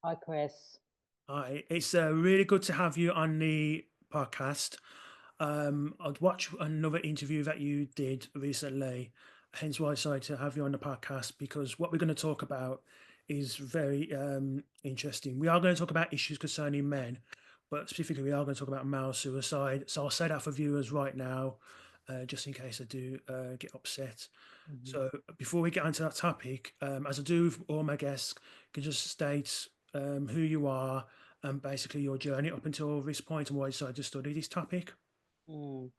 Hi, Chris. Hi, it's really good to have you on the podcast. I'd watched another interview that you did recently, hence why I decided to have you on the podcast because what we're going to talk about is very interesting. We are going to talk about issues concerning men, but specifically, we are going to talk about male suicide. So I'll say that for viewers right now, just in case I do get upset. Mhm. So before we get onto that topic, as I do with all my guests, can you just state who you are and basically your journey up until this point and why you decided to study this topic. Mm.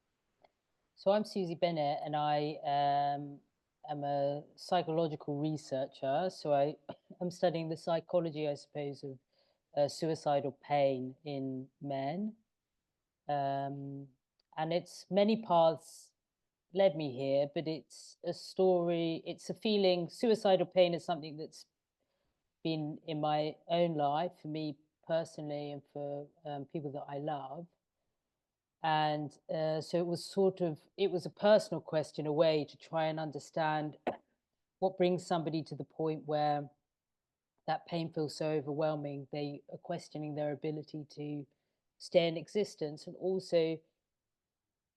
So I'm Susie Bennett, and I am a psychological researcher. So I am studying the psychology, I suppose, of suicidal pain in men. Um, and it's many paths led me here, but it's a story, it's a feeling. Suicidal pain is something that's been in my own life for me personally and for people that I love. And so it was a personal question, a way to try and understand what brings somebody to the point where that pain feels so overwhelming they are questioning their ability to stay in existence. And also,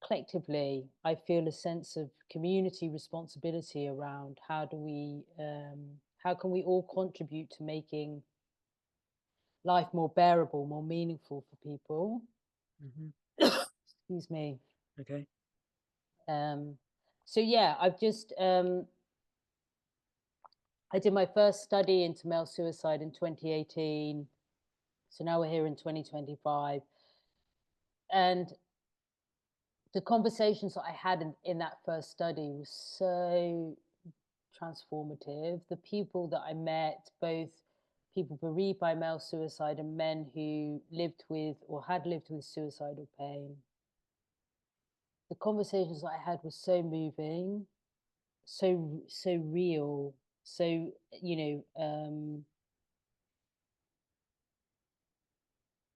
collectively, I feel a sense of community responsibility around how can we all contribute to making life more bearable, more meaningful for people. Hmm. Excuse me. Okay. um so yeah, I did my first study into male suicide in 2018. So now we're here in 2025. And the conversations that I had in that first study was so transformative. The people that I met, both people bereaved by male suicide and men who lived with or had lived with suicidal pain, the conversations that I had were so moving, so real. So, you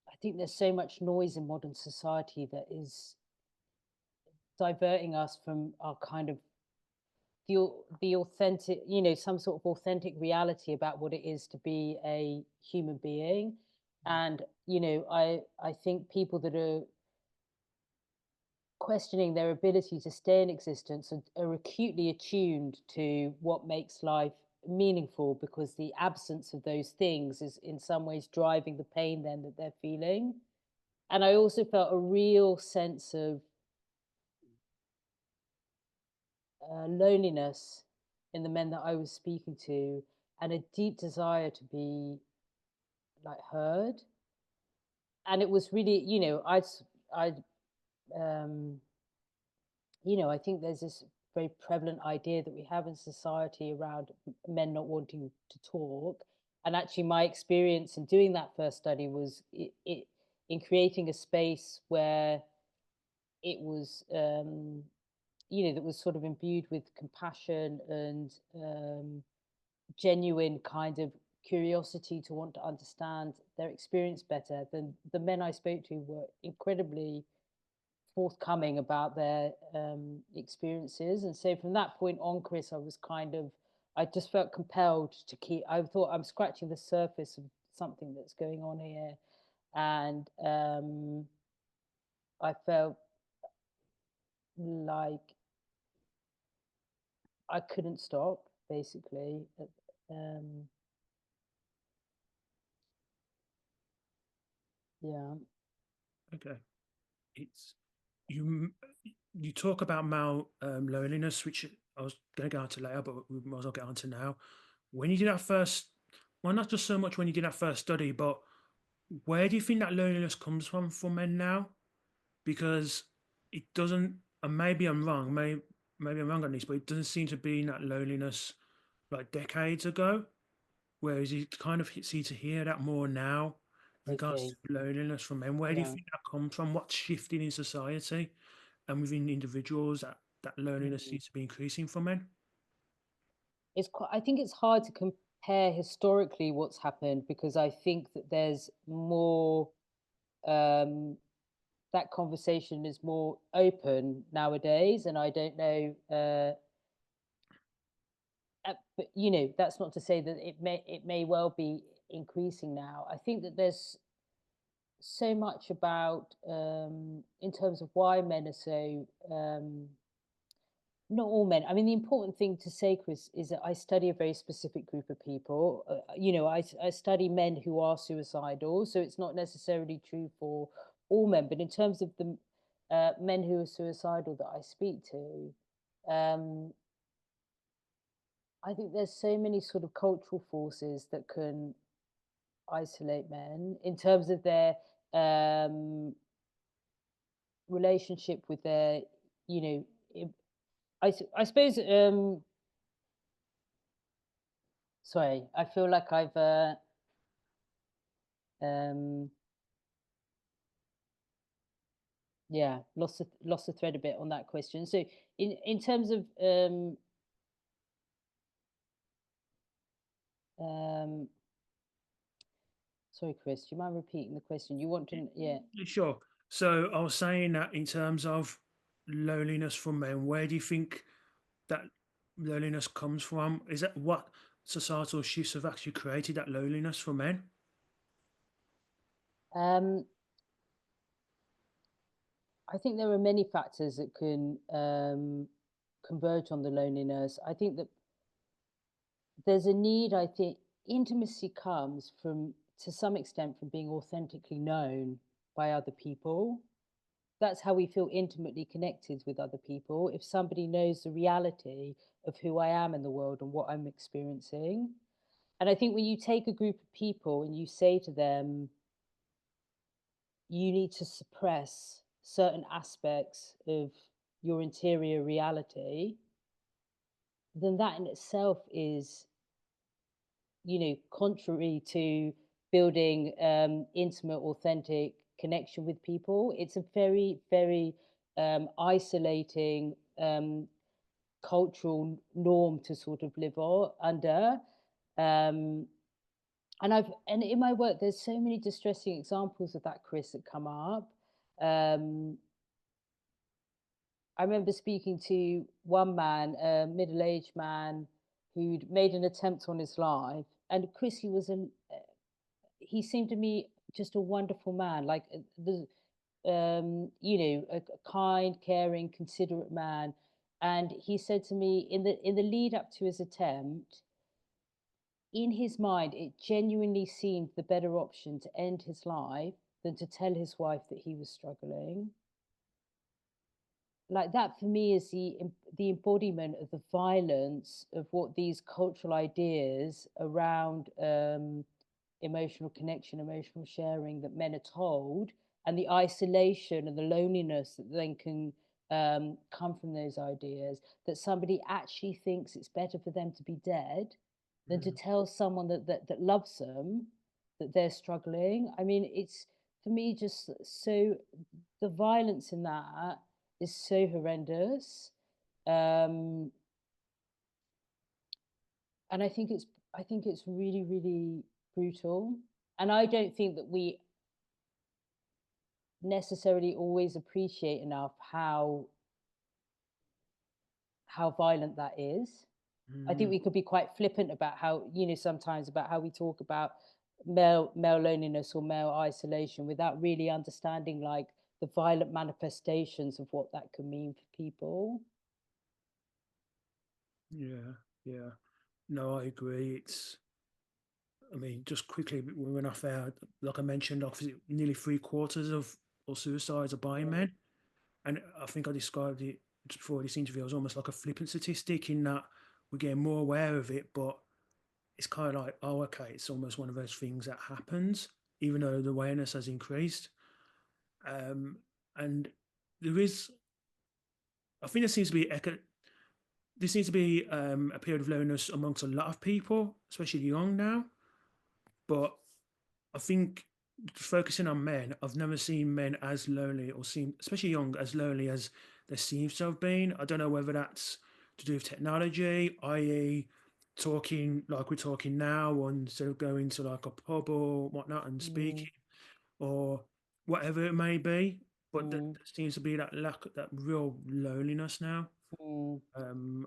I think there's so much noise in modern society that is diverting us from our kind of the authentic, some sort of authentic reality about what it is to be a human being. And I think people that are questioning their ability to stay in existence are acutely attuned to what makes life meaningful, because the absence of those things is in some ways driving the pain then that they're feeling. And I also felt a real sense of loneliness in the men that I was speaking to, and a deep desire to be like heard. And it was really, I, um, I think there's this very prevalent idea that we have in society around men not wanting to talk. And actually, my experience in doing that first study was in creating a space where it was that was sort of imbued with compassion and genuine kind of curiosity to want to understand their experience better. Than the men I spoke to were incredibly forthcoming about their experiences. And so from that point on, Chris, I just felt compelled to keep. I thought I'm scratching the surface of something that's going on here. And I felt like I couldn't stop, basically. Um, yeah. Okay. It's you. You talk about male loneliness, which I was going to go into later, but we might as well get onto now. When you did that first, well, not just so much when you did that first study, but where do you think that loneliness comes from for men now? Because it doesn't, and maybe I'm wrong, maybe I'm wrong on this, but it doesn't seem to be in that loneliness like decades ago. Whereas you kind of seem to hear that more now in regards Okay. to loneliness from men. Where do you Yeah. think that comes from? What's shifting in society and within individuals that loneliness Mm. seems to be increasing for men? I think it's hard to compare historically what's happened, because I think that there's more um, that conversation is more open nowadays, and I don't know. But that's not to say that it may well be. increasing now. I think that there's so much about in terms of why men are so not all men. I mean, the important thing to say, Chris, is that I study a very specific group of people. I study men who are suicidal, so it's not necessarily true for all men. But in terms of the men who are suicidal that I speak to, um, I think there's so many sort of cultural forces that can isolate men in terms of their um, relationship with their, you know, I suppose. Sorry, I feel like I've um, yeah, lost the thread a bit on that question. So, in terms of um, sorry, Chris, do you mind repeating the question? You want to, yeah. Sure. So I was saying that in terms of loneliness for men, where do you think that loneliness comes from? Is that what societal shifts have actually created that loneliness for men? Um, I think there are many factors that can converge on the loneliness. I think that there's a need. I think intimacy comes from, to some extent, from being authentically known by other people. That's how we feel intimately connected with other people. If somebody knows the reality of who I am in the world and what I'm experiencing. And I think when you take a group of people and you say to them, you need to suppress certain aspects of your interior reality, then that in itself is, contrary to building intimate, authentic connection with people. It's a very, very isolating cultural norm to sort of live under. Um, and in my work, there's so many distressing examples of that, Chris, that come up. Um, I remember speaking to one man, a middle-aged man, who'd made an attempt on his life, and Chris, he seemed to me just a wonderful man, like a kind, caring, considerate man. And he said to me in the lead up to his attempt, in his mind, it genuinely seemed the better option to end his life than to tell his wife that he was struggling. Like that for me is the embodiment of the violence of what these cultural ideas around emotional connection, emotional sharing that men are told, and the isolation and the loneliness that then can come from those ideas. That somebody actually thinks it's better for them to be dead than to Mm, tell someone that loves them that they're struggling. I mean, it's for me just so, the violence in that is so horrendous. Um, and I think it's really, really brutal. And I don't think that we necessarily always appreciate enough how violent that is. I think mm, we could be quite flippant about how, sometimes about how we talk about male loneliness or male isolation without really understanding like the violent manifestations of what that can mean for people. yeah, yeah. No, I agree. I mean, just quickly, we went off there, like I mentioned, obviously, nearly three quarters of all suicides are by Mm, men. And I think I described it just before this interview as almost like a flippant statistic in that we're getting more aware of it, but it's kind of like, oh, okay, it's almost one of those things that happens, even though the awareness has increased. Um, and there is, I think there seems to be there seems to be a period of loneliness amongst a lot of people, especially young now. But I think focusing on men, I've never seen men as lonely or seen, especially young, as lonely as there seems to have been. I don't know whether that's to do with technology, i.e., talking like we're talking now, or instead of going to like a pub or whatnot and mm, speaking, or whatever it may be. But there mm, seems to be that lack, that real loneliness now mm,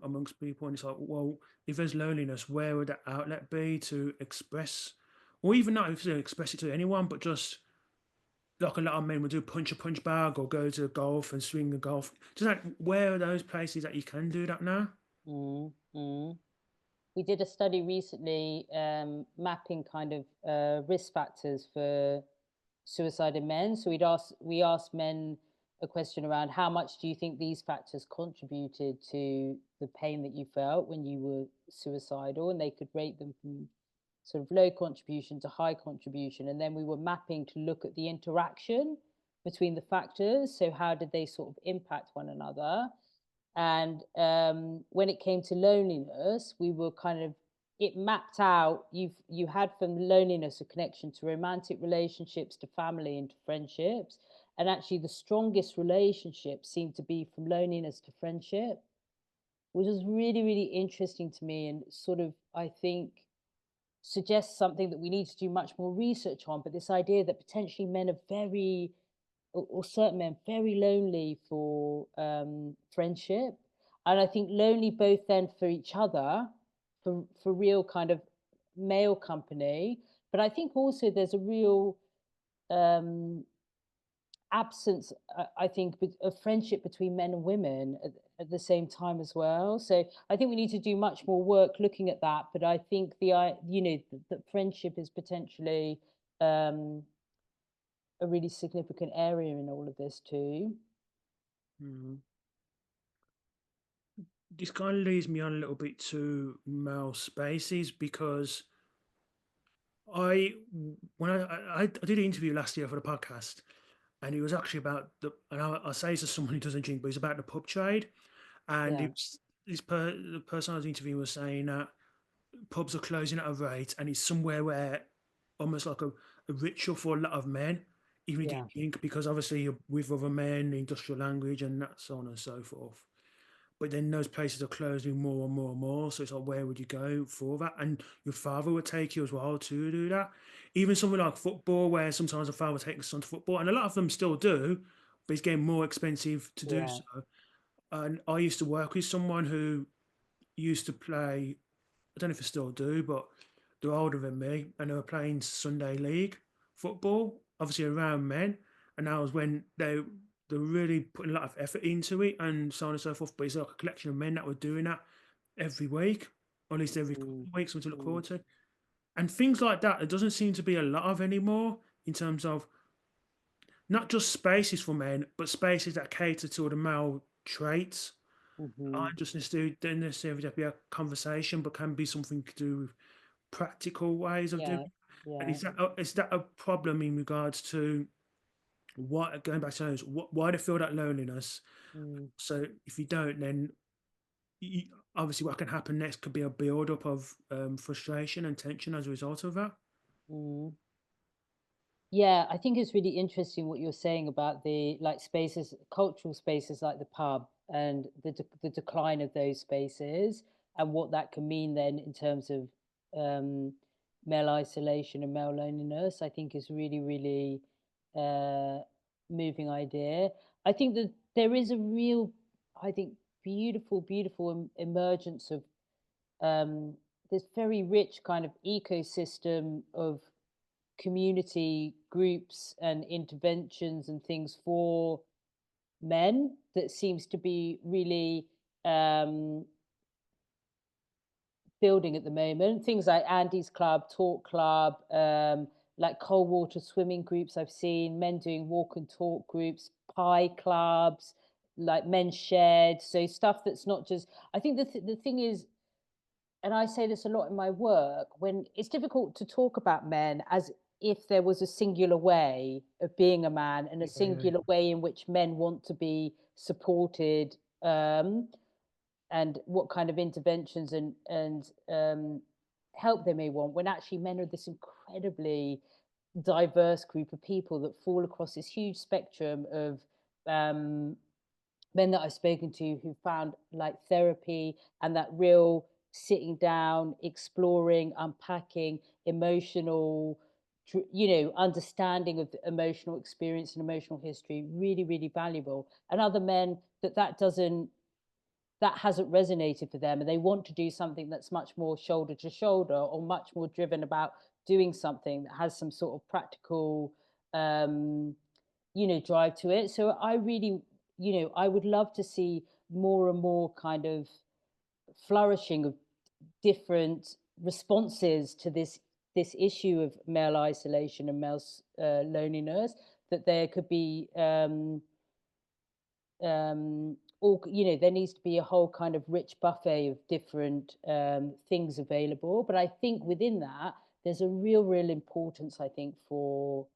amongst people, and it's like, well, if there's loneliness, where would that outlet be to express or even not if they express it to anyone, but just like a lot of men would do punch a punch bag or go to golf and swing a golf. Just like where are those places that you can do that now? Mm, mm. We did a study recently mapping kind of risk factors for suicide in men. So we asked men a question around how much do you think these factors contributed to the pain that you felt when you were suicidal, and they could rate them from sort of low contribution to high contribution. And then we were mapping to look at the interaction between the factors. So how did they sort of impact one another? And when it came to loneliness, we were kind of it mapped out. You had from loneliness a connection to romantic relationships, to family, and to friendships. And actually, the strongest relationships seemed to be from loneliness to friendship, which was really, really interesting to me, and sort of I think suggests something that we need to do much more research on. But this idea that potentially men are very, or certain men, very lonely for friendship, and I think lonely both then for each other, for real kind of male company, but I think also there's a real um, absence, I think, of friendship between men and women at the same time as well. So I think we need to do much more work looking at that. But I think that friendship is potentially um, a really significant area in all of this too. Mm. This kind of leads me on a little bit to male spaces because I when I did an interview last year for the podcast, and it was actually about and I say this as someone who doesn't drink, but it's about the pub trade, and Yeah, it's the person I was interviewing was saying that pubs are closing at a rate, and it's somewhere where almost like a ritual for a lot of men, even if you yeah, don't drink, because obviously you're with other men, industrial language, and that so on and so forth. But then those places are closing more and more and more. So it's like, where would you go for that? And your father would take you as well to do that. Even something like football, where sometimes a father would take his son to football, and a lot of them still do, but it's getting more expensive to do yeah. so. And I used to work with someone who used to play, I don't know if they still do, but they're older than me, and they were playing Sunday league football, obviously around men, and that was when they were really putting a lot of effort into it, and so on and so forth. But it's like a collection of men that were doing that every week, or at least every couple Mm, of weeks, something to look mm, forward to, and things like that. There doesn't seem to be a lot of anymore in terms of not just spaces for men, but spaces that cater to the male traits. mm-hmm. Aren't just necessarily don't necessarily have to be a conversation, but can be something to do with practical ways of doing Yeah, it. And yeah. is that a problem in regards to what going back to those, why they feel that loneliness? Mm, So if you don't, then you, obviously what can happen next could be a build up of frustration and tension as a result of that. mm. Yeah, I think it's really interesting what you're saying about the like spaces, cultural spaces like the pub, and the decline of those spaces, and what that can mean then in terms of um, male isolation and male loneliness. I think is really, really uh, moving idea. I think that there is a real, I think, beautiful, beautiful emergence of um, this very rich kind of ecosystem of community groups and interventions and things for men that seems to be really um, building at the moment. Things like Andy's Club, Talk Club, like cold water swimming groups. I've seen men doing walk and talk groups, pie clubs, like men's shed. So stuff that's not just. I think the thing is, and I say this a lot in my work, when it's difficult to talk about men as if there was a singular way of being a man and a Yeah, singular way in which men want to be supported, and what kind of interventions and help they may want, when actually men are this incredibly diverse group of people that fall across this huge spectrum of um, men that I've spoken to who found like therapy and that real sitting down, exploring, unpacking, emotional, understanding of the emotional experience and emotional history, really, really valuable. And other men that hasn't resonated for them, and they want to do something that's much more shoulder to shoulder or much more driven about doing something that has some sort of practical, um, drive to it. So I really, I would love to see more and more kind of flourishing of different responses to this issue of male isolation and male loneliness. That there could be all, there needs to be a whole kind of rich buffet of different things available. But I think within that, there's a real importance, I think, for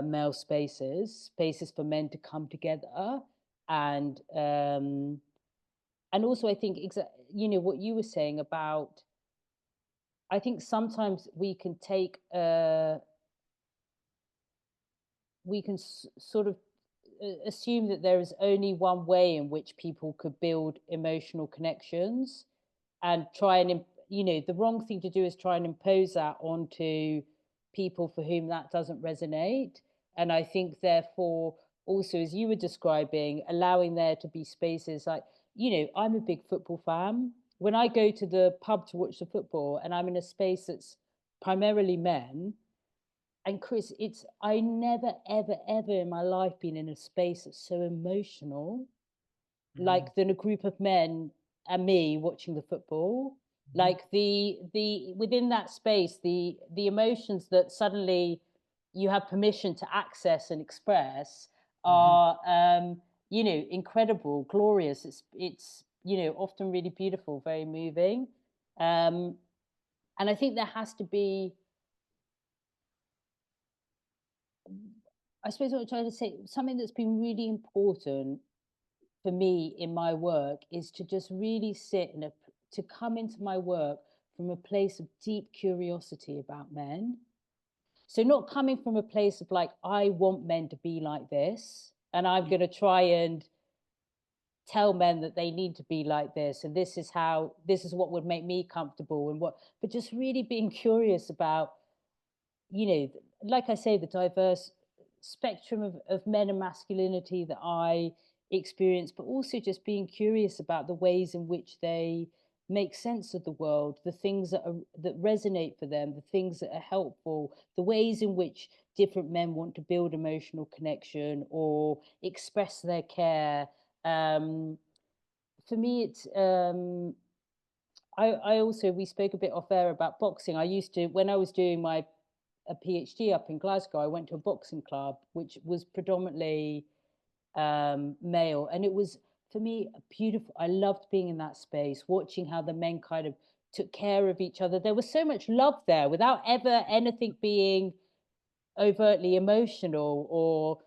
male spaces for men to come together, and also I think what you were saying about, I think sometimes we can sort of assume that there is only one way in which people could build emotional connections, and try and the wrong thing to do is try and impose that onto people for whom that doesn't resonate. And I think therefore also, as you were describing, allowing there to be spaces like, I'm a big football fan. When I go to the pub to watch the football and I'm in a space that's primarily men, and Chris, it's I never ever in my life been in a space that's so emotional Mm, like than a group of men and me watching the football. mhm, Like the within that space, the emotions that suddenly you have permission to access and express mhm. are incredible, glorious. It's often really beautiful, very moving. um and I think there has to be, I suppose what I'm trying to say, something that's been really important for me in my work is to just really sit to come into my work from a place of deep curiosity about men. So not coming from a place of like, I want men to be like this, and I'm Yeah, going to try and tell men that they need to be like this, and this is what would make me comfortable, and what, but just really being curious about, like I say, the diverse spectrum of men and masculinity that I experience, but also just being curious about the ways in which they make sense of the world, the things that resonate for them, the things that are helpful, the ways in which different men want to build emotional connection or express their care. Um, for me, it's I also, we spoke a bit off air about boxing. I used to, when I was doing my a PhD up in Glasgow, I went to a boxing club which was predominantly male, and it was, for me, beautiful. I loved being in that space, watching how the men kind of took care of each other. There was so much love there without ever anything being overtly emotional or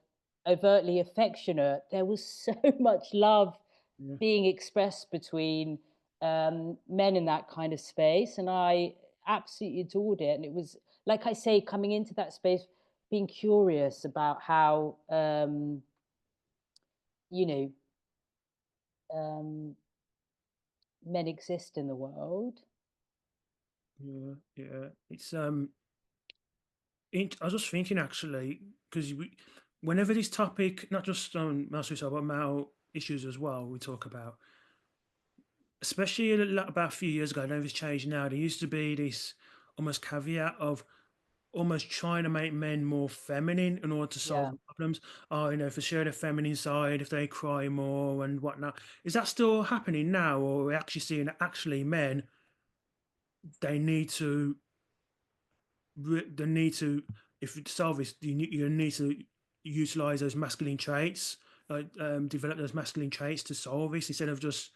overtly affectionate. There was so much love yeah, being expressed between men in that kind of space, and I absolutely adored it. And it was, like I say, coming into that space, being curious about how you know um, men exist in the world. yeah, yeah. It's I was just thinking actually, because whenever this topic, not just on male suicide, but male issues as well, we talk about, especially about a few years ago, I know it's changed now. There used to be this almost caveat of almost trying to make men more feminine in order to solve Yeah. the problems. Oh, for sure, the feminine side, if they cry more and whatnot. Is that still happening now, or are we actually seeing that actually men, they need to the need to, if you solve this, you need to utilize those masculine traits, like develop those masculine traits to solve this instead of just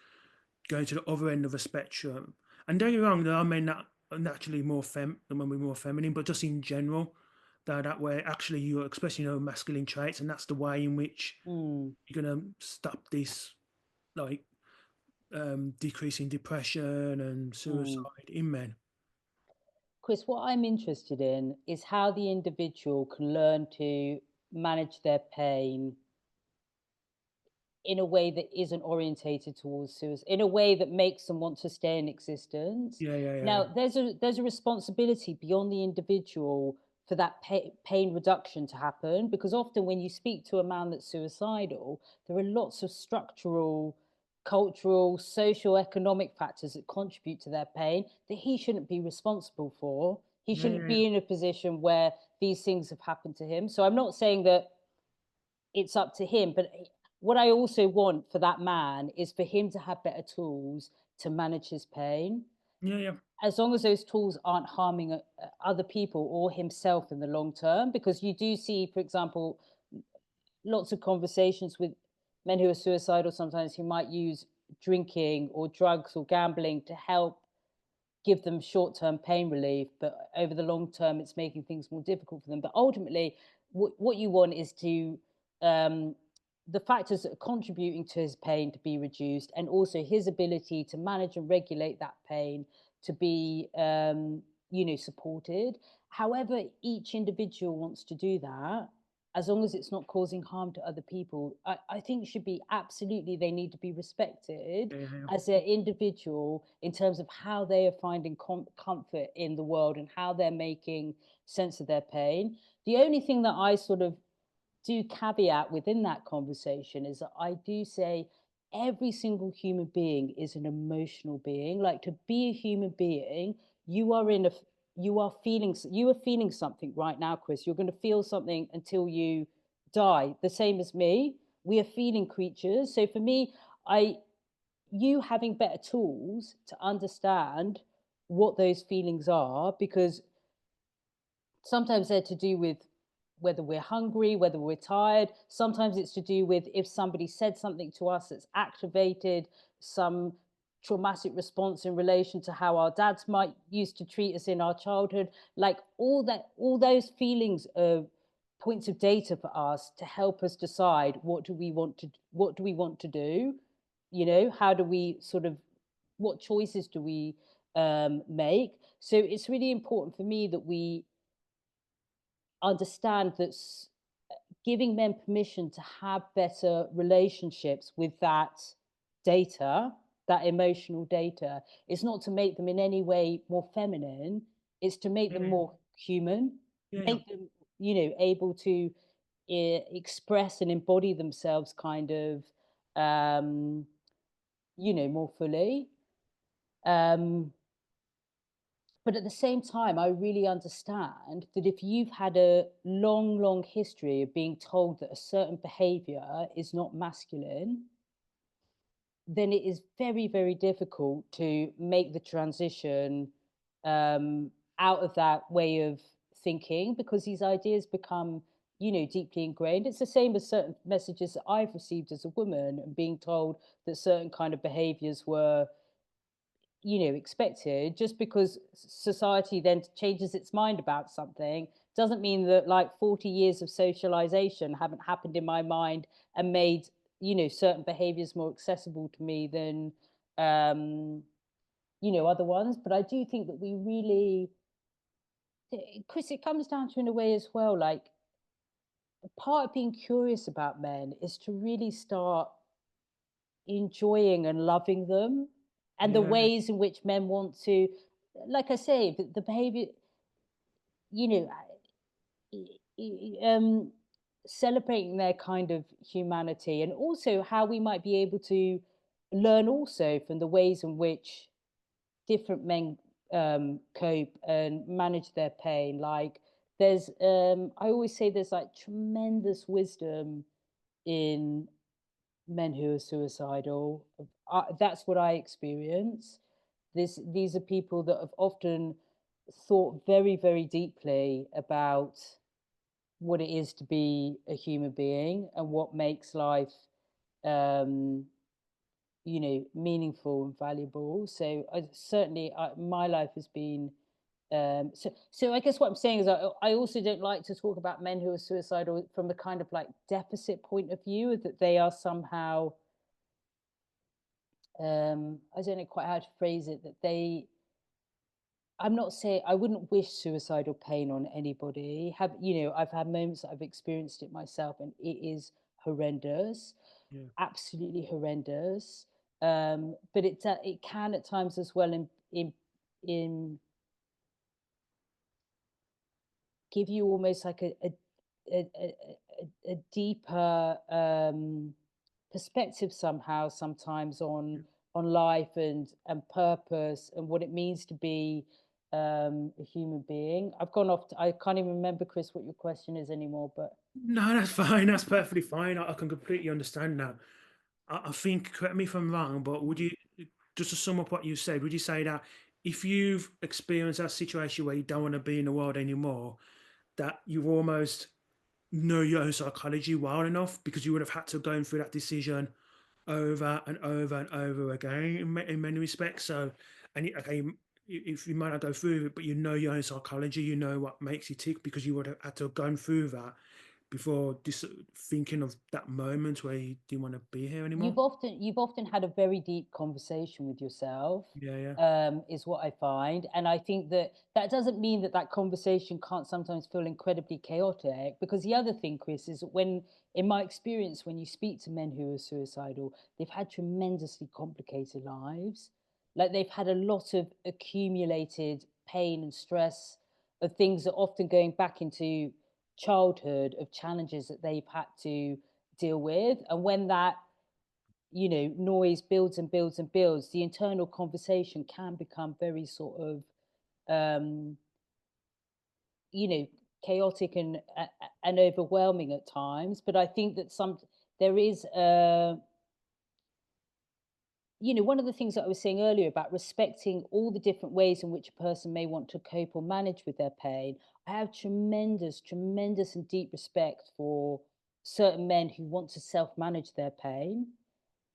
going to the other end of the spectrum. And don't get me wrong, there are men that are naturally more than when we're more feminine, but just in general, that way actually you're expressing your masculine traits, and that's the way in which Mm, you're gonna stop this, like decreasing depression and mm. suicide in men. Chris, what I'm interested in is how the individual can learn to manage their pain in a way that isn't orientated towards suicide, in a way that makes them want to stay in existence. Yeah, yeah, yeah, Now, there's a responsibility beyond the individual for that pain reduction to happen, because often when you speak to a man that's suicidal, there are lots of structural, cultural, social, economic factors that contribute to their pain that he shouldn't be responsible for. He Yeah, shouldn't yeah, be in a position where these things have happened to him. So I'm not saying that it's up to him, but what I also want for that man is for him to have better tools to manage his pain, yeah, yeah, as long as those tools aren't harming other people or himself in the long term. Because you do see, for example, lots of conversations with men who are suicidal sometimes who might use drinking or drugs or gambling to help give them short-term pain relief, but over the long term it's making things more difficult for them. But ultimately what you want is to um, the factors that are contributing to his pain to be reduced, and also his ability to manage and regulate that pain to be supported. However each individual wants to do that, as long as it's not causing harm to other people, I think should be absolutely, they need to be respected yeah, yeah, as an individual in terms of how they are finding comfort in the world and how they're making sense of their pain. The only thing that I sort of do caveat within that conversation is that I do say every single human being is an emotional being. Like, to be a human being, you are in a you are feeling something right now, Chris. You're going to feel something until you die. The same as me. We are feeling creatures. So for me, I you having better tools to understand what those feelings are, because sometimes they're to do with whether we're hungry, whether we're tired. Sometimes it's to do with if somebody said something to us that's activated some traumatic response in relation to how our dads might used to treat us in our childhood. Like, all that, all those feelings of points of data for us to help us decide what do we want to do. How do we sort of, what choices do we make? So it's really important for me that we understand that giving men permission to have better relationships with that data, that emotional data, is not to make them in any way more feminine. It's to make them yeah, more human, yeah, yeah, make them, able to express and embody themselves kind of, more fully. Um, but at the same time, I really understand that if you've had a long, long history of being told that a certain behavior is not masculine, then it is very, very difficult to make the transition um, out of that way of thinking, because these ideas become, deeply ingrained. It's the same as certain messages that I've received as a woman and being told that certain kind of behaviors were, expected. Just because society then changes its mind about something doesn't mean that, like, 40 years of socialization haven't happened in my mind and made, certain behaviors more accessible to me than other ones. But I do think that we really, Chris, it comes down to, in a way as well, like, part of being curious about men is to really start enjoying and loving them, and the yeah, ways in which men want to, like I say, the behavior, you know um celebrating their kind of humanity, and also how we might be able to learn also from the ways in which different men cope and manage their pain. Like, there's I always say there's like tremendous wisdom in men who are suicidal. That's what I experience. These are people that have often thought very, very deeply about what it is to be a human being and what makes life, um, meaningful and valuable. So my life has been. So I guess what I'm saying is I also don't like to talk about men who are suicidal from a kind of like deficit point of view, that they are somehow, I don't know quite how to phrase it, that they, I'm not saying, I wouldn't wish suicidal pain on anybody. I've had moments that I've experienced it myself, and it is horrendous, yeah, absolutely horrendous. But it can at times as well in give you almost like a deeper perspective somehow sometimes yeah, on life and purpose and what it means to be a human being. I've gone off. I can't even remember, Chris, what your question is anymore. But No, that's fine. That's perfectly fine. I can completely understand now. I think, correct me if I'm wrong, but would you, just to sum up what you said, would you say that if you've experienced that situation where you don't want to be in the world anymore, that you almost know your own psychology well enough because you would have had to go through that decision over and over and over again in many respects. So, and okay, if you might not go through it, but you know your own psychology, you know what makes you tick because you would have had to have gone through that before thinking of that moment where you didn't want to be here anymore. you've often had a very deep conversation with yourself, Yeah, yeah. is what I find. And I think that that doesn't mean that that conversation can't sometimes feel incredibly chaotic, because the other thing, Chris, is when, in my experience, when you speak to men who are suicidal, they've had tremendously complicated lives. Like they've had a lot of accumulated pain and stress, of things that often going back into childhood, of challenges that they've had to deal with. And when that, noise builds and builds and builds, the internal conversation can become very sort of, um, you know, chaotic and overwhelming at times. But I think that there is one of the things that I was saying earlier about respecting all the different ways in which a person may want to cope or manage with their pain. I have tremendous, tremendous and deep respect for certain men who want to self manage their pain,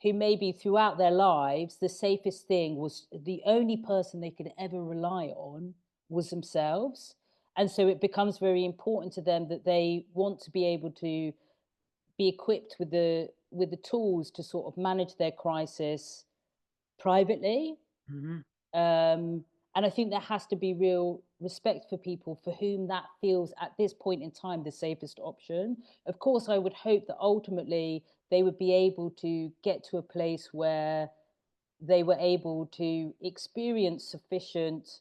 who maybe throughout their lives, the safest thing was the only person they could ever rely on was themselves. And so it becomes very important to them that they want to be able to be equipped with the tools to sort of manage their crisis privately. Hmm. Um, and I think there has to be real respect for people for whom that feels at this point in time the safest option. Of course, I would hope that ultimately they would be able to get to a place where they were able to experience sufficient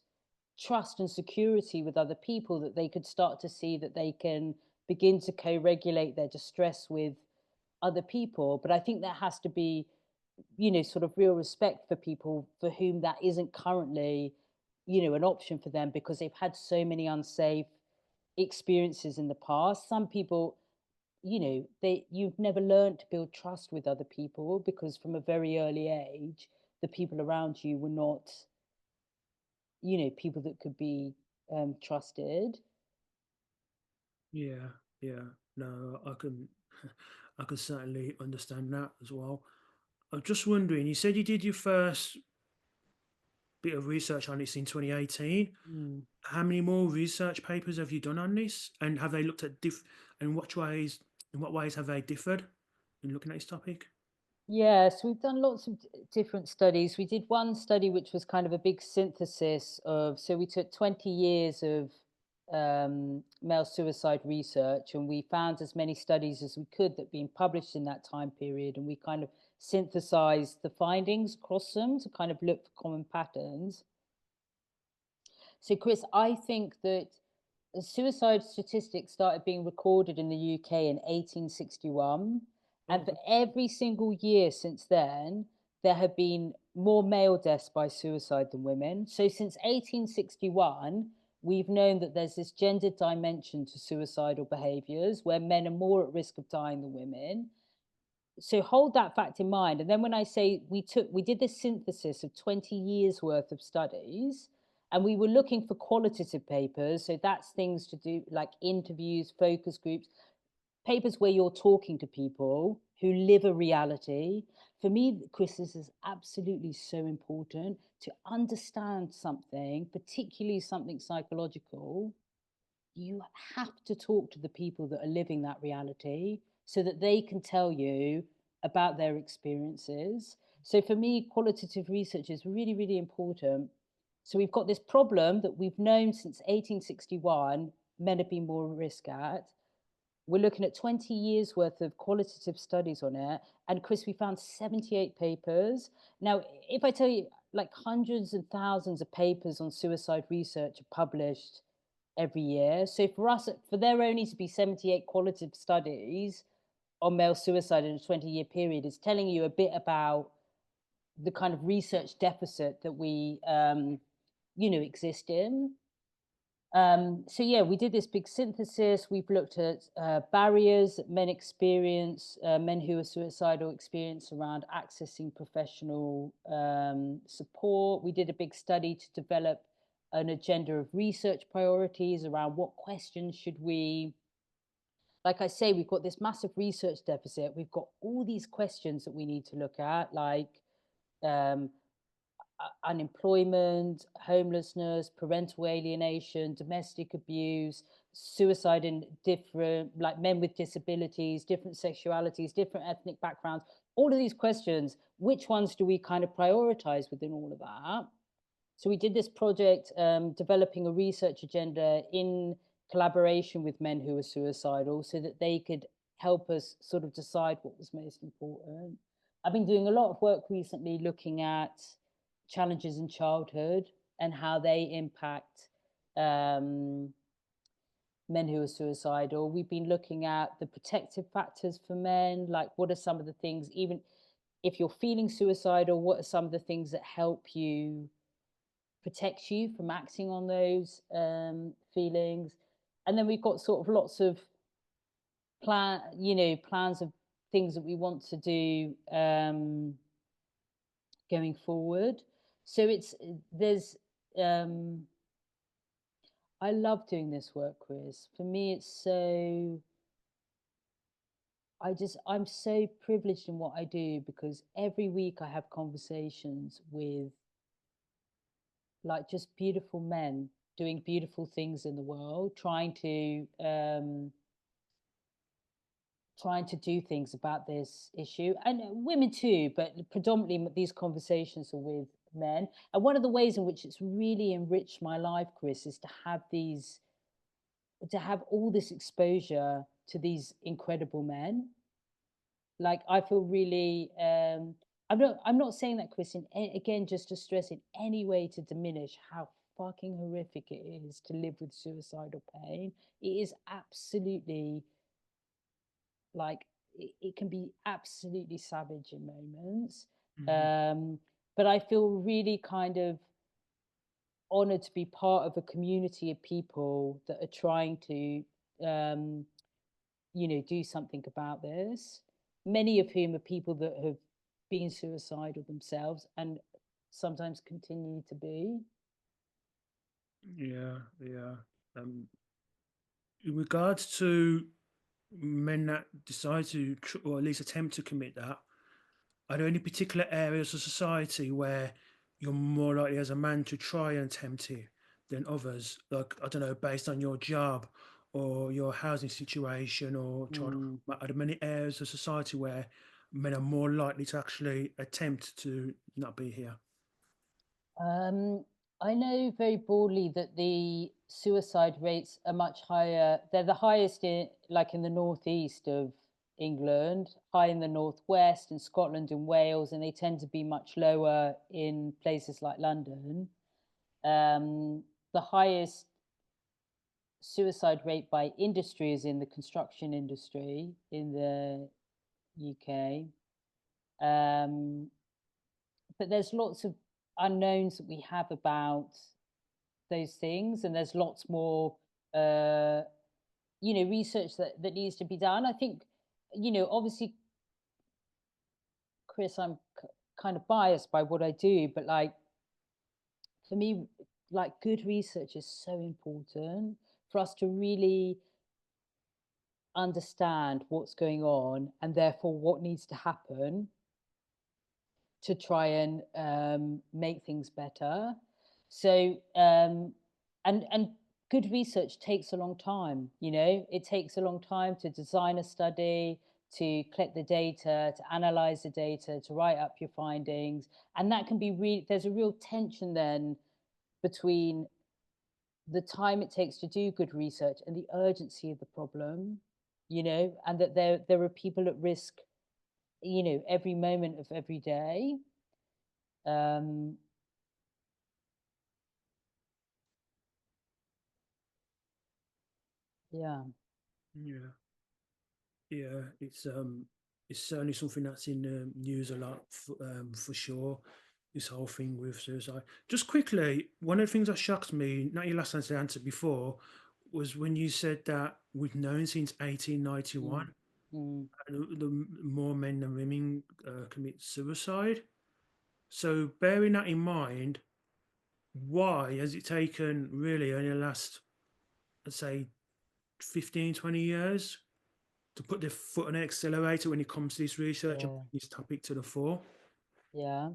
trust and security with other people, that they could start to see that they can begin to co-regulate their distress with other people. But I think there has to be, sort of real respect for people for whom that isn't currently, an option for them, because they've had so many unsafe experiences in the past. Some people, you've never learned to build trust with other people because from a very early age, the people around you were not, people that could be trusted. Yeah, yeah. No, I can, I can certainly understand that as well. I'm just wondering, you said you did your first bit of research on this in 2018. Mm. How many more research papers have you done on this? And have they looked at and in what ways have they differed in looking at this topic? Yes, we've done lots of different studies. We did one study which was kind of a big synthesis of, so we took 20 years of male suicide research, and we found as many studies as we could that been published in that time period, and we kind of synthesized the findings across them to kind of look for common patterns. So, Chris, I think that suicide statistics started being recorded in the UK in 1861. And Oh, for every single year since then, there have been more male deaths by suicide than women. So since 1861, we've known that there's this gendered dimension to suicidal behaviors where men are more at risk of dying than women. So hold that fact in mind. And then when I say we did this synthesis of 20 years worth of studies, and we were looking for qualitative papers. So that's things to do like interviews, focus groups, papers where you're talking to people who live a reality. For me, Chris, this is absolutely so important to understand something, particularly something psychological. You have to talk to the people that are living that reality so that they can tell you about their experiences. So for me, qualitative research is really, really important. So we've got this problem that we've known since 1861 men have been more at risk at. We're looking at 20 years worth of qualitative studies on it. And Chris, we found 78 papers. Now, if I tell you, like hundreds and thousands of papers on suicide research are published every year. So for us, for there only to be 78 qualitative studies on male suicide in a 20-year period is telling you a bit about the kind of research deficit that existing. So yeah, we did this big synthesis. We've looked at barriers that men experience, men who are suicidal experience around accessing professional support. We did a big study to develop an agenda of research priorities around what questions should we. Like I say, we've got this massive research deficit. We've got all these questions that we need to look at, like um, unemployment, homelessness, parental alienation, domestic abuse, suicide in different, like men with disabilities, different sexualities, different ethnic backgrounds, all of these questions, which ones do we kind of prioritize within all of that? So we did this project developing a research agenda in collaboration with men who were suicidal so that they could help us sort of decide what was most important. I've been doing a lot of work recently looking at challenges in childhood and how they impact um, men who are suicidal. We've been looking at the protective factors for men, like what are some of the things, even if you're feeling suicidal, what are some of the things that help you protect you from acting on those feelings. And then we've got sort of lots of plans of things that we want to do going forward. So it's there's I love doing this work, Chris. For me, it's so I'm so privileged in what I do because every week I have conversations with like just beautiful men doing beautiful things in the world, trying to do things about this issue, and women too, but predominantly these conversations are with men. And one of the ways in which it's really enriched my life, Chris, is to have all this exposure to these incredible men. Like I feel really I'm not saying that, Chris, again, just to stress in any way to diminish how fucking horrific it is to live with suicidal pain. It is absolutely like it can be absolutely savage in moments. Mm. um but I feel really kind of honored to be part of a community of people that are trying to um do something about this, many of whom are people that have been suicidal themselves and sometimes continue to be. Yeah, yeah. Um, in regards to men that decide to, or at least attempt to commit that, are there any particular areas of society where you're more likely as a man to try and attempt it than others? Like, I don't know, based on your job or your housing situation or child, Mm. are there many areas of society where men are more likely to actually attempt to not be here? Um, I know very broadly that the suicide rates are much higher. They're the highest in the northeast of England, high in the northwest, in Scotland and Wales, and they tend to be much lower in places like London. The highest suicide rate by industry is in the construction industry in the UK. Um, but there's lots of unknowns that we have about those things, and there's lots more uh research that needs to be done. I think, obviously, Chris, I'm kind of biased by what I do, but like for me, like good research is so important for us to really understand what's going on and therefore what needs to happen to try and make things better. So and good research takes a long time. It takes a long time to design a study, to collect the data, to analyze the data, to write up your findings, and that can be there's a real tension then between the time it takes to do good research and the urgency of the problem. And that there are people at risk, every moment of every day. um Yeah. Yeah, yeah, it's certainly something that's in the news a lot, for sure. this whole thing with suicide. Just quickly, one of the things that shocked me, not your last answer before, was when you said that we've known since Mm, 1891 mm, the more men than women commit suicide. So bearing that in mind, why has it taken really only the last, let's say, 15, 20 years to put the foot on the accelerator when it comes to this research and yeah, bring this topic to the fore? yeah.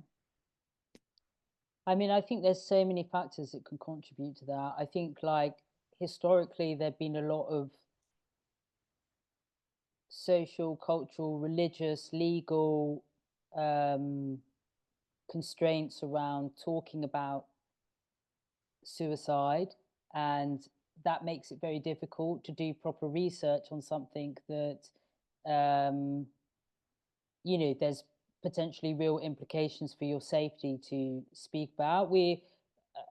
I mean, I think there's so many factors that can contribute to that. I think, like, historically, there've been a lot of social, cultural, religious, legal um, constraints around talking about suicide, and that makes it very difficult to do proper research on something that um, there's potentially real implications for your safety to speak about.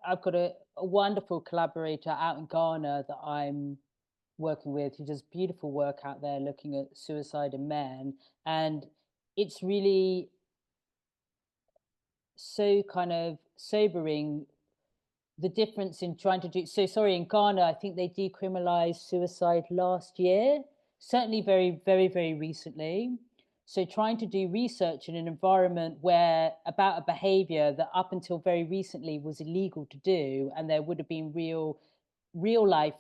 I've got a wonderful collaborator out in Ghana that I'm working with who does beautiful work out there looking at suicide in men, and it's really so kind of sobering, the difference in trying to do so. Sorry, in Ghana I think they decriminalized suicide last year, certainly very very very recently. So trying to do research in an environment where about a behavior that up until very recently was illegal to do, and there would have been real life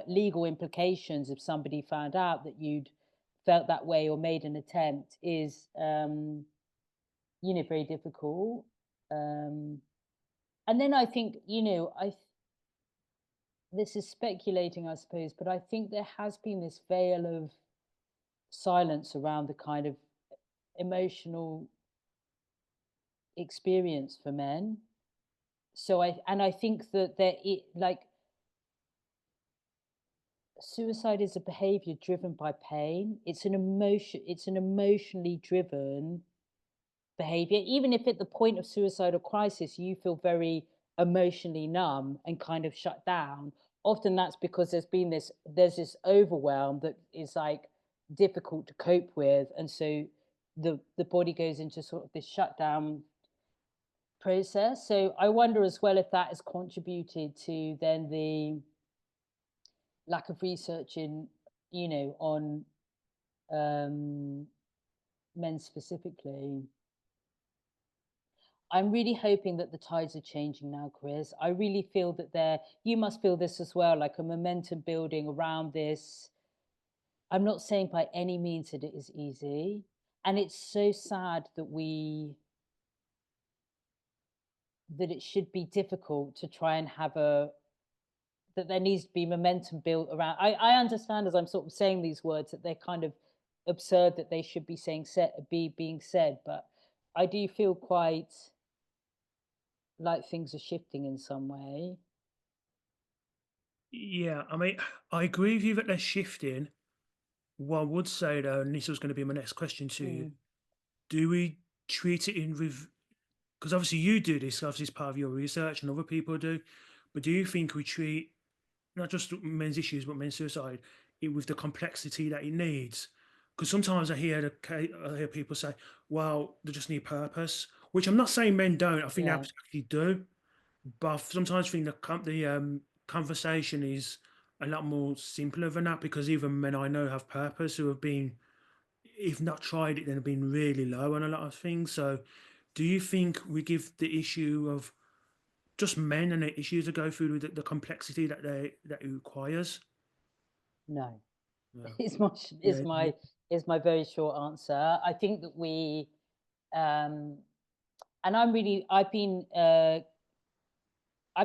legal implications if somebody found out that you'd felt that way or made an attempt, is very difficult. um, and then I think, this is speculating, I suppose, but I think there has been this veil of silence around the kind of emotional experience for men. So I think that like, suicide is a behavior driven by pain. It's an emotionally driven behavior. Even if at the point of suicidal crisis you feel very emotionally numb and kind of shut down, often that's because there's this overwhelm that is like difficult to cope with, and so the body goes into sort of this shutdown process. So I wonder as well if that has contributed to then the lack of research in, on um, men specifically. I'm really hoping that the tides are changing now, Chris. I really feel that you must feel this as well, like a momentum building around this. I'm not saying by any means that it is easy. And it's so sad that that it should be difficult to try and that there needs to be momentum built around. I understand as I'm sort of saying these words that they're kind of absurd that they should be being said, but I do feel quite like things are shifting in some way. Yeah, I mean, I agree with you that they're shifting. What I would say though, and this was going to be my next question to you, Mm. do we treat it in with, because obviously you do this, obviously it's part of your research and other people do, but do you think we treat not just men's issues but men's suicide with the complexity that it needs? Because sometimes I hear people say, well, they just need purpose, which I'm not saying men don't. I think they Yeah. absolutely do, but I sometimes think the conversation is a lot more simpler than that, because even men I know have purpose who have been, if not tried it, then have been really low on a lot of things. So, do you think we give the issue of just men and the issues that go through with the complexity that it requires? No. Yeah, is my yeah, is my very short answer. I think that um, and I've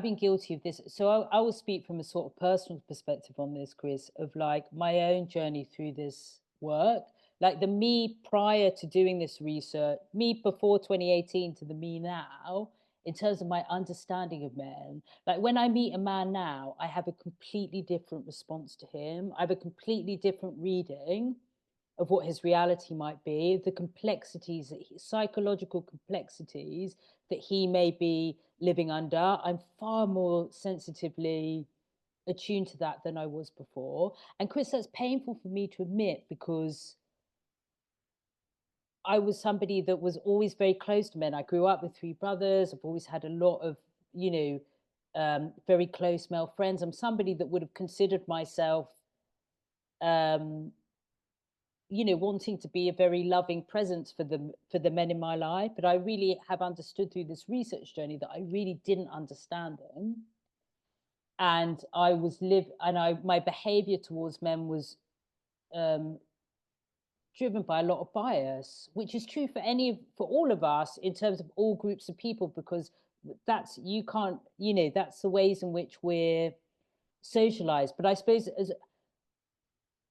been guilty of this. So I will speak from a sort of personal perspective on this, Chris, of like my own journey through this work. Like the me prior to doing this research, me before 2018 to the me now, in terms of my understanding of men. Like when I meet a man now, I have a completely different response to him. I have a completely different reading of what his reality might be, the complexities, psychological complexities that he may be living under. I'm far more sensitively attuned to that than I was before. And Chris, that's painful for me to admit because I was somebody that was always very close to men. I grew up with three brothers. I've always had a lot of, you know, very close male friends. I'm somebody that would have considered myself, um, wanting to be a very loving presence for the men in my life. But I really have understood through this research journey that I really didn't understand them, and I my behavior towards men was um, driven by a lot of bias, which is true for all of us in terms of all groups of people, because that's you can't that's the ways in which we're socialized. But I suppose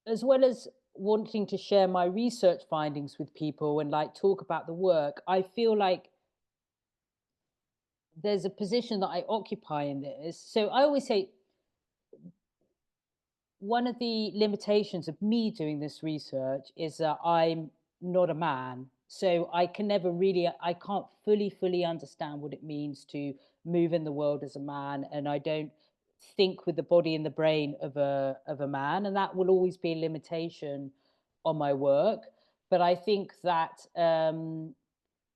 as well as wanting to share my research findings with people and like talk about the work, I feel like there's a position that I occupy in this. So I always say one of the limitations of me doing this research is that I'm not a man. So I can't fully understand what it means to move in the world as a man. And I don't think with the body and the brain of a man. And that will always be a limitation on my work. But I think that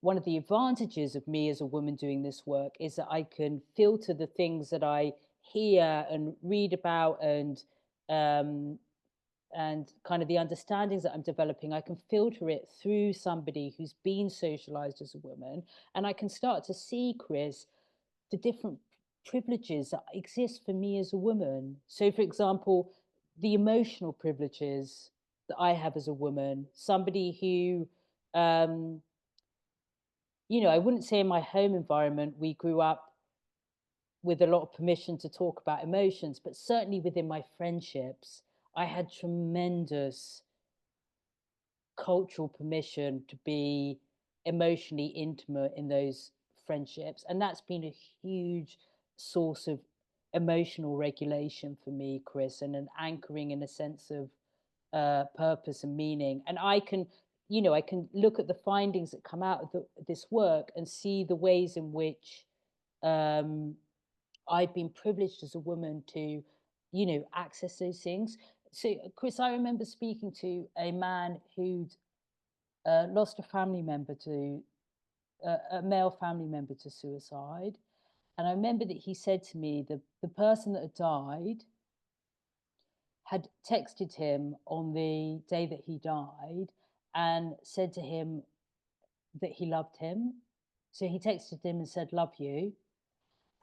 one of the advantages of me as a woman doing this work is that I can filter the things that I hear and read about, um, and kind of the understandings that I'm developing. I can filter it through somebody who's been socialized as a woman, and I can start to see, Chris, the different privileges that exist for me as a woman. So, for example, the emotional privileges that I have as a woman, somebody who I wouldn't say in my home environment we grew up with a lot of permission to talk about emotions, but certainly within my friendships, I had tremendous cultural permission to be emotionally intimate in those friendships. And that's been a huge source of emotional regulation for me, Chris, and an anchoring in a sense of purpose and meaning. And I can look at the findings that come out of this work and see the ways in which um, I've been privileged as a woman to, access those things. So, Chris, I remember speaking to a man who'd lost a male family member to suicide. And I remember that he said to me, the person that had died had texted him on the day that he died and said to him that he loved him. So he texted him and said, "Love you."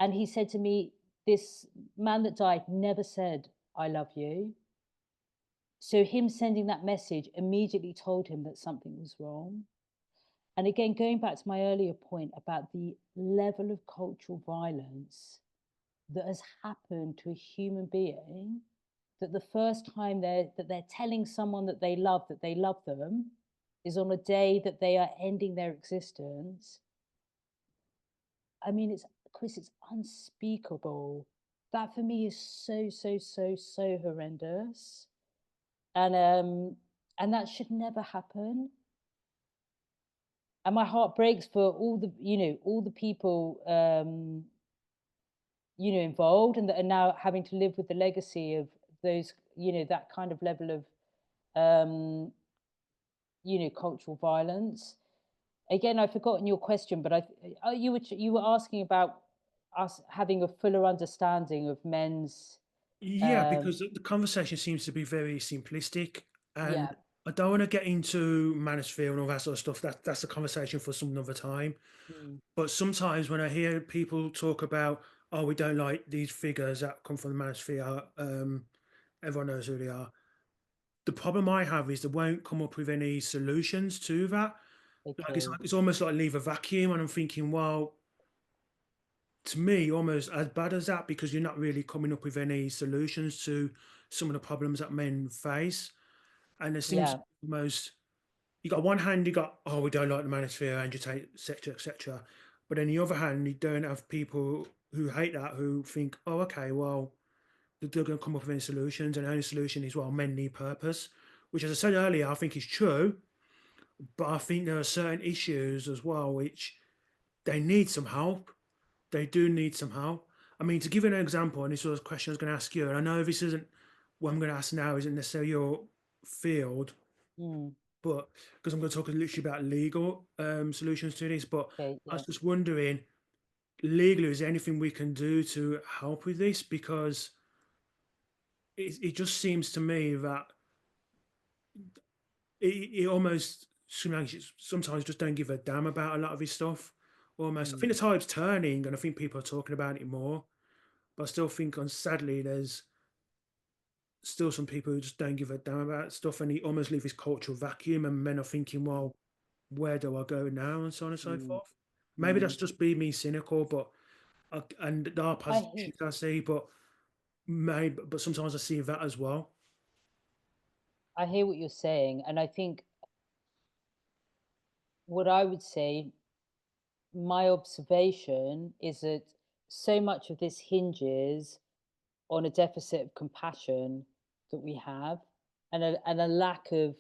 And he said to me, "This man that died never said, 'I love you.'" So him sending that message immediately told him that something was wrong. And again, going back to my earlier point about the level of cultural violence that has happened to a human being, that the first time they're telling someone that they love them is on a day that they are ending their existence. I mean, it's Chris, it's unspeakable. That for me is so horrendous. And that should never happen. And my heart breaks for all the people involved and that are now having to live with the legacy of those, that kind of level of um, cultural violence. Again, I've forgotten your question, but you were asking about us having a fuller understanding of men's. Yeah, Um, because the conversation seems to be very simplistic, and yeah. I don't want to get into manosphere and all that sort of stuff. That's a conversation for some other time. Mm, But sometimes when I hear people talk about, oh, we don't like these figures that come from the manosphere, everyone knows who they are. The problem I have is they won't come up with any solutions to that. okay. It's almost like leave a vacuum, and I'm thinking, well, to me, almost as bad as that because you're not really coming up with any solutions to some of the problems that men face. And there seems Yeah. almost you got one hand, you got oh, we don't like the manosphere, agitate, etc., etc. But on the other hand, you don't have people who hate that who think, oh, okay, well, they're going to come up with any solutions, and the only solution is well, men need purpose, which, as I said earlier, I think is true. But I think there are certain issues as well which they need some help. They do need some help. I mean, to give you an example, and this was a question I was going to ask you, and I know this isn't what I'm going to ask now, isn't necessarily your field, Mm, but because I'm going to talk literally about legal solutions to this. But Okay, I yeah. was just wondering, legally, is there anything we can do to help with this? Because it just seems to me that it almost seems like sometimes just don't give a damn about a lot of his stuff. Almost, I think Mm, the tide's turning, and I think people are talking about it more. But I still think, sadly, there's still some people who just don't give a damn about stuff, and he almost leave this cultural vacuum, and men are thinking, well, where do I go now, and so on and so mm, forth. Maybe mm. that's just be me cynical, but and there are I positive hear, things I see, but maybe, but sometimes I see that as well. I hear what you're saying, and I think what I would say, my observation is that so much of this hinges on a deficit of compassion that we have, and a lack of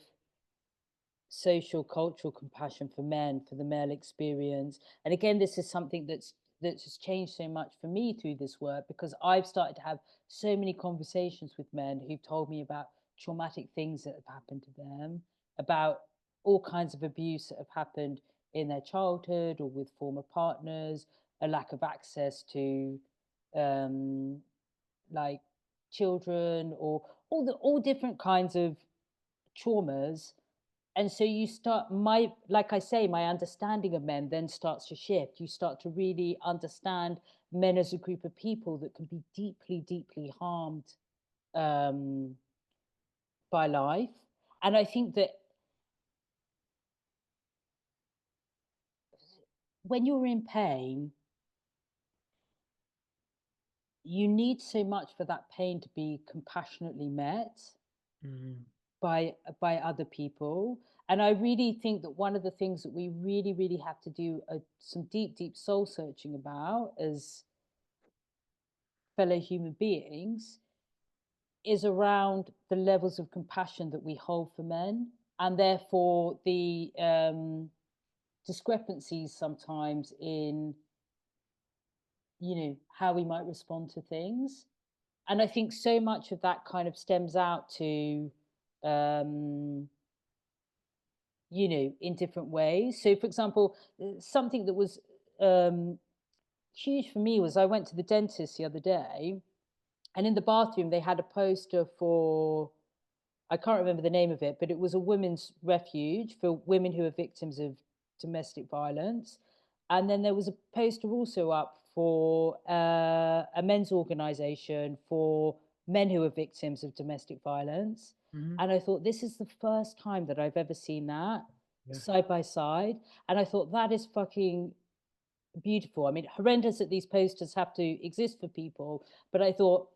social cultural compassion for men, for the male experience. And again, this is something that's just changed so much for me through this work, because I've started to have so many conversations with men who've told me about traumatic things that have happened to them, about all kinds of abuse that have happened in their childhood or with former partners, a lack of access to um, like children, or all different kinds of traumas. And so you start, my like I say, my understanding of men then starts to shift. You start to really understand men as a group of people that can be deeply, deeply harmed um, by life. And I think that when you're in pain, you need so much for that pain to be compassionately met Mm. by other people. And I really think that one of the things that we really, really have to do some deep, deep soul searching about as fellow human beings is around the levels of compassion that we hold for men, and therefore the discrepancies sometimes in, how we might respond to things. And I think so much of that kind of stems out to um, in different ways. So for example, something that was um, huge for me was I went to the dentist the other day, and in the bathroom they had a poster for, I can't remember the name of it, but it was a women's refuge for women who are victims of domestic violence. And then there was a poster also up for a men's organization for men who are victims of domestic violence. Mm. And I thought, this is the first time that I've ever seen that Yeah. side by side. And I thought, that is fucking beautiful. I mean, horrendous that these posters have to exist for people, but I thought,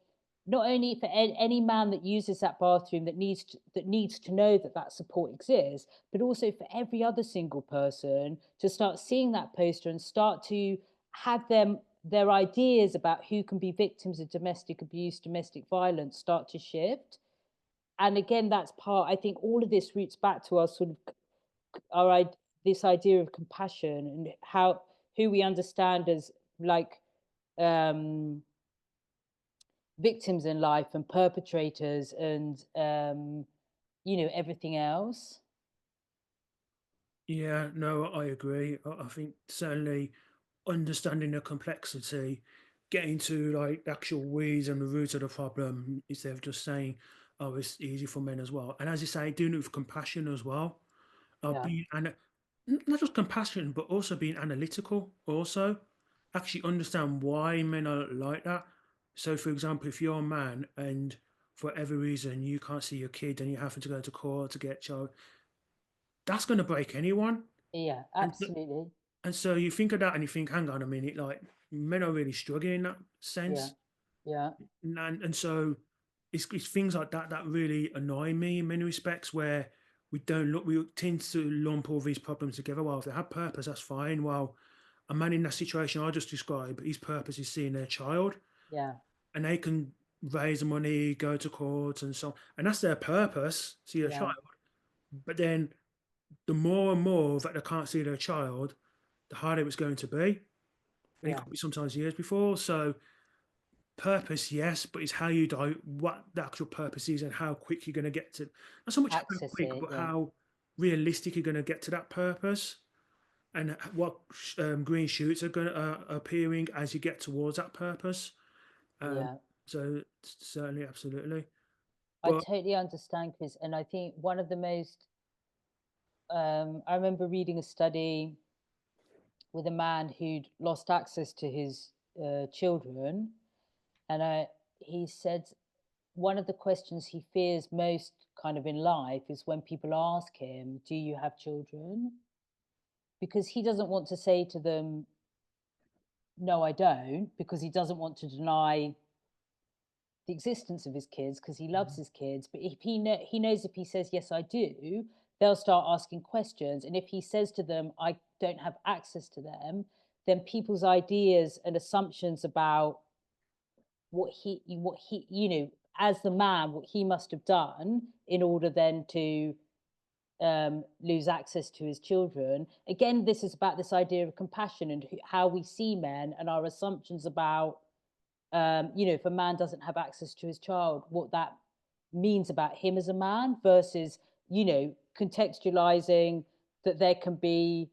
not only for any man that uses that bathroom that needs to know that that support exists, but also for every other single person to start seeing that poster and start to have their ideas about who can be victims of domestic abuse, domestic violence start to shift. And again, that's part. I think all of this roots back to our sort of our this idea of compassion and how who we understand as like um, victims in life and perpetrators and everything else. Yeah, no, I agree. I think certainly understanding the complexity, getting to like the actual weeds and the root of the problem instead of just saying, "Oh, it's easy for men as well." And as you say, doing it with compassion as well. Yeah, Being and not just compassion, but also being analytical. Also, actually understand why men are like that. So, for example, if you're a man and for whatever reason you can't see your kid and you happen to go to court to get child, that's going to break anyone. yeah, And absolutely. and so you think of that and you think, hang on a minute, like men are really struggling in that Yeah, sense. yeah, And so it's things like that that really annoy me in many respects where we tend to lump all these problems together. Well, if they have purpose, that's fine. Well, a man in that situation I just described, his purpose is seeing their child yeah, and they can raise the money, go to court and so on. And that's their purpose, see their yeah, child. But then the more and more that they can't see their child, the harder it's going to be. And it yeah. could be sometimes years before. So purpose, yes, but it's how you do what the actual purpose is and how quick you're going to get to. Not so much how Access quick, it. but Yeah, how. realistically going to get to that purpose, and what green shoots are going to appearing as you get towards that purpose. Um, Yeah. so certainly, absolutely, I but totally understand, Chris. And I think one of the most, I remember reading a study with a man who'd lost access to his children. And he said one of the questions he fears most kind of in life is when people ask him, "Do you have children?" Because he doesn't want to say to them, "No, I don't," because he doesn't want to deny the existence of his kids because he loves his kids. But if he knows if he says yes, I do, they'll start asking questions. And if he says to them, I don't have access to them, then people's ideas and assumptions about what he as the man what he must have done in order then to lose access to his children. Again, this is about this idea of compassion and how we see men and our assumptions about if a man doesn't have access to his child, what that means about him as a man versus, contextualizing that there can be,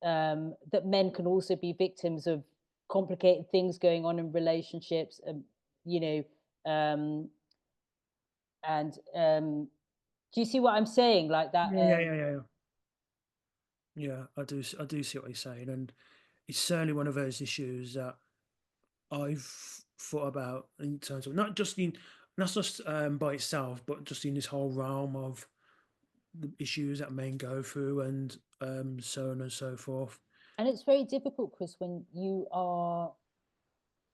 that men can also be victims of complicated things going on in relationships, you know, and do you see what I'm saying? Like that, yeah, yeah, yeah, yeah, yeah. Yeah, I do. I do see what you're saying, and it's certainly one of those issues that I've thought about in terms of not just by itself, but just in this whole realm of the issues that men go through, and so on and so forth. and it's very difficult, Chris, when you are,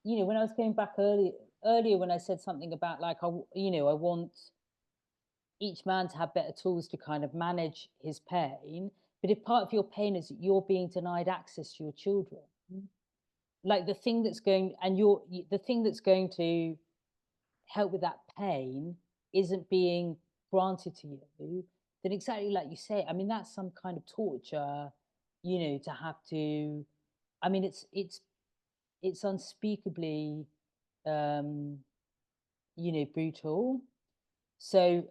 when I was going back earlier when I said something about like I want each man to have better tools to kind of manage his pain. But if part of your pain is that you're being denied access to your children, like the thing that's going and you're the thing that's going to help with that pain isn't being granted to you, then exactly like you say, I mean that's some kind of torture, to have to. I mean, it's unspeakably, um, brutal. So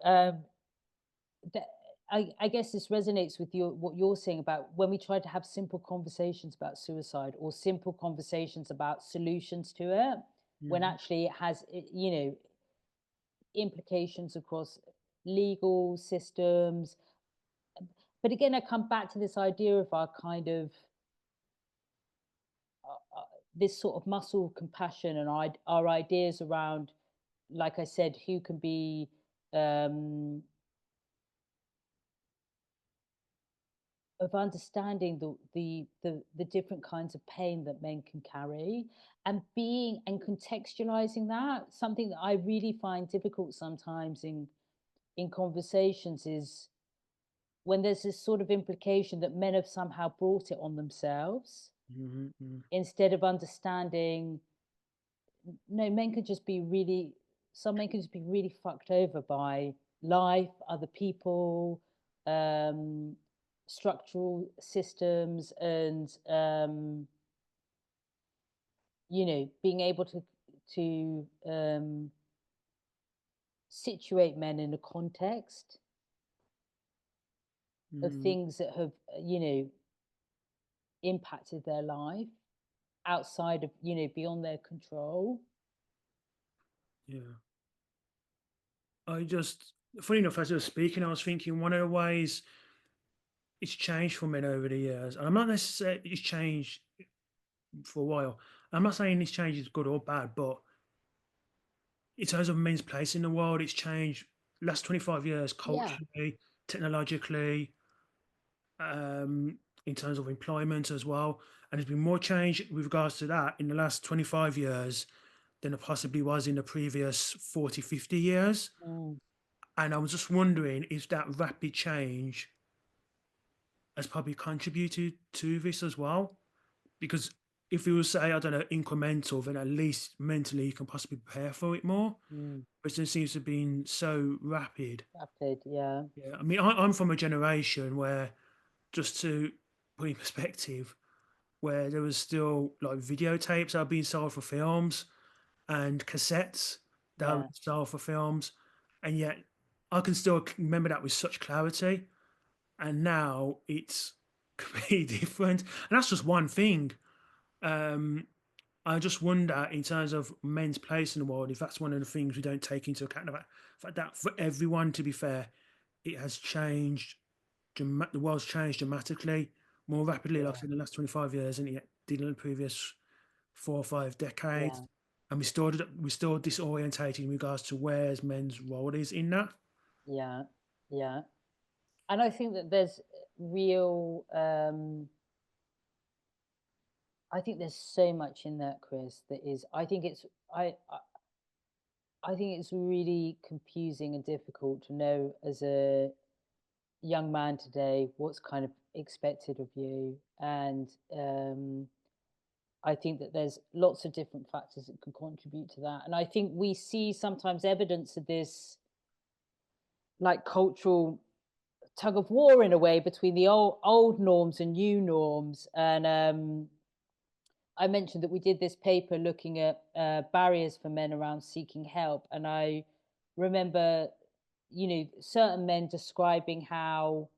that, I guess this resonates with what you're saying about when we try to have simple conversations about suicide or simple conversations about solutions to it, when Mhm. actually it has, implications across legal systems. But again, I come back to this idea of our kind of this sort of muscle compassion and our ideas around, like I said, who can be um, of understanding the different kinds of pain that men can carry and being and contextualizing that. Something that I really find difficult sometimes in conversations is when there's this sort of implication that men have somehow brought it on themselves Mhm, mhm. instead of understanding, no, men could just be really, some men could just be really fucked over by life, other people, um, structural systems, and being able to situate men in a context of Mm, things that have impacted their life outside of beyond their control. yeah. I just, funny enough, as I was speaking, I was thinking one of the ways it's changed for men over the years, and I'm not necessarily it's changed for a while. I'm not saying this change is good or bad, but in terms of men's place in the world, it's changed last 25 years Yeah. culturally, technologically, in terms of employment as well. And there's been more change with regards to that in the last 25 years than there possibly was in the previous 40, 50 years. Mm, And I was just wondering if that rapid change has probably contributed to this as well. Because if we were say, I don't know, incremental, then at least mentally you can possibly prepare for it more. mm. But it seems to have been so rapid. Rapid, yeah. Yeah, I mean, I'm from a generation where, just to put in perspective, where there was still like videotapes that were being sold for films and cassettes that were Yeah. sold for films, and yet I can still remember that with such clarity. and now it's completely different. And that's just one thing. Um, I just wonder, in terms of men's place in the world, if that's one of the things we don't take into account. About the fact that for everyone, to be fair, it has changed. The world's changed dramatically, more rapidly, like I Yeah, said, in the last 25 years than it did in the previous 4 or 5 decades. yeah, And we're still disorientated in regards to where men's role is in that. yeah, yeah. And I think that there's real I think there's so much in that, Chris, that is I think it's really confusing and difficult to know as a young man today what's kind of expected of you. And I think that there's lots of different factors that can contribute to that. And I think we see sometimes evidence of this like cultural tug of war in a way between the old norms and new norms. And I mentioned that we did this paper looking at barriers for men around seeking help, and I remember, certain men describing how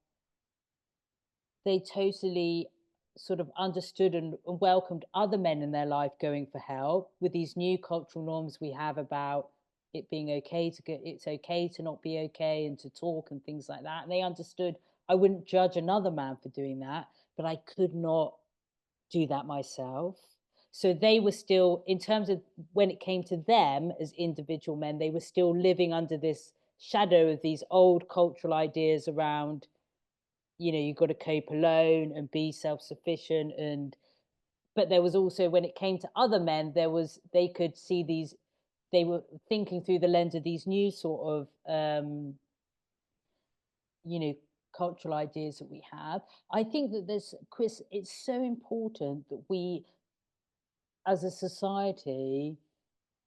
they totally sort of understood and welcomed other men in their life going for help with these new cultural norms we have about it being okay to get it's okay to not be okay and to talk and things like that. And they understood I wouldn't judge another man for doing that, but I could not do that myself. So they were still, in terms of when it came to them as individual men, they were still living under this shadow of these old cultural ideas around, you've got to cope alone and be self-sufficient. And but there was also, when it came to other men, they could see these, they were thinking through the lens of these new sort of you know cultural ideas that we have. I think that this, Chris, it's so important that we as a society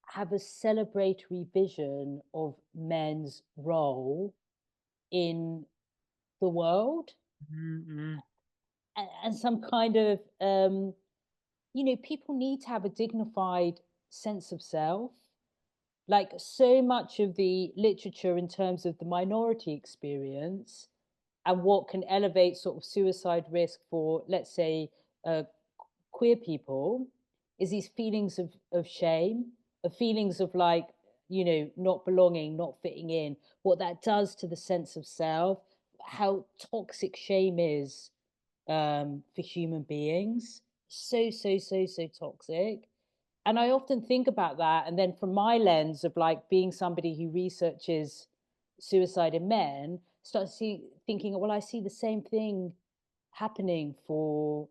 have a celebratory vision of men's role in the world, Mm-hmm. and some kind of people need to have a dignified sense of self. Like so much of the literature in terms of the minority experience and what can elevate sort of suicide risk for, let's say, uh, queer people, is these feelings of shame, of feelings of like, not belonging, not fitting in, what that does to the sense of self, how toxic shame is for human beings. So, so, so, so toxic. And I often think about that. And then from my lens of like being somebody who researches suicide in men, thinking, well, I see the same thing happening for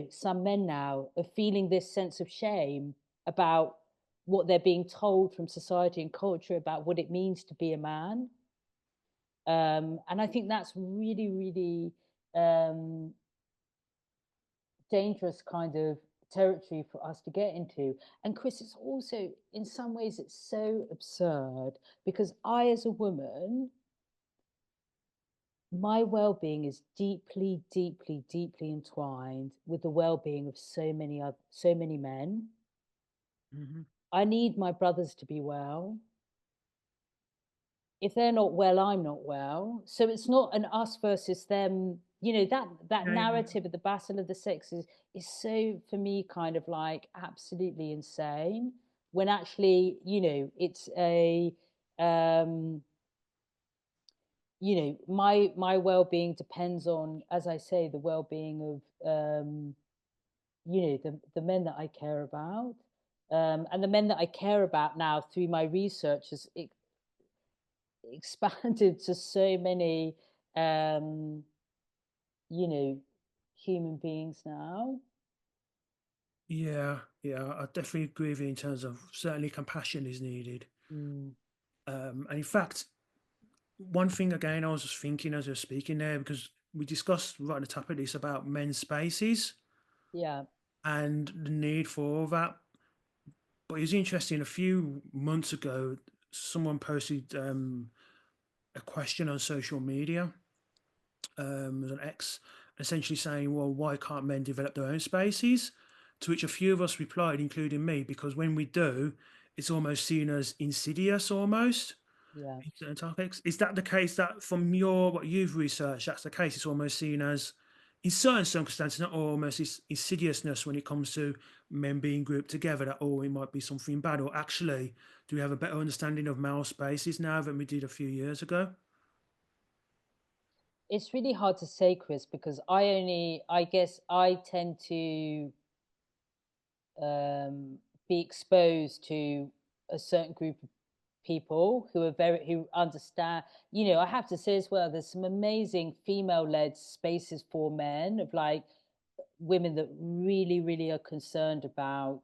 some men now, of feeling this sense of shame about what they're being told from society and culture about what it means to be a man. And I think that's really, really um, dangerous kind of territory for us to get into. And Chris, it's also, in some ways, it's so absurd because I, as a woman, my well-being is deeply, deeply, deeply entwined with the well-being of so many men. Mm-hmm. I need my brothers to be well. If they're not well, I'm not well. So it's not an us versus them. That Yeah, yeah, narrative of the battle of the sexes is so, for me, kind of like absolutely insane. When actually, it's a um, my well-being depends on, as I say, the well-being of the men that I care about. And the men that I care about now through my research has expanded to so many um, you know, human beings now. yeah, yeah. I definitely agree with you in terms of certainly compassion is needed. Mm, And in fact, one thing again, I was just thinking as we were speaking there, because we discussed right at the top of this about men's spaces yeah, and the need for all that. But it was interesting. A few months ago, someone posted a question on social media, as an X, essentially saying, "Well, why can't men develop their own spaces?" To which a few of us replied, including me, because when we do, it's almost seen as insidious, almost. yeah. in certain topics. Is that the case that from your what you've researched, that's the case? It's almost seen as in certain circumstances, not almost insidiousness when it comes to men being grouped together, that oh, it might be something bad, or actually, do we have a better understanding of male spaces now than we did a few years ago? It's really hard to say, Chris, because I guess I tend to um, be exposed to a certain group of people who understand. I have to say as well, there's some amazing female-led spaces for men of like women that really, really are concerned about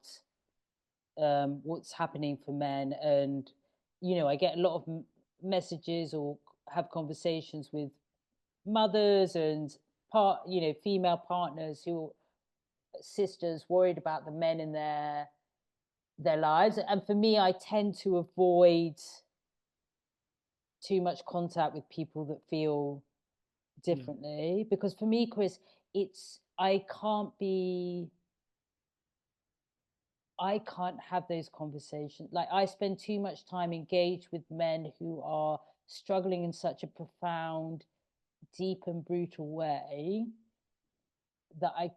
what's happening for men. And I get a lot of messages or have conversations with mothers and female partners who sisters worried about the men in their lives. And for me, I tend to avoid too much contact with people that feel Yeah, differently, because for me, Chris, it's I can't have those conversations. Like, I spend too much time engaged with men who are struggling in such a profound, deep and brutal way that I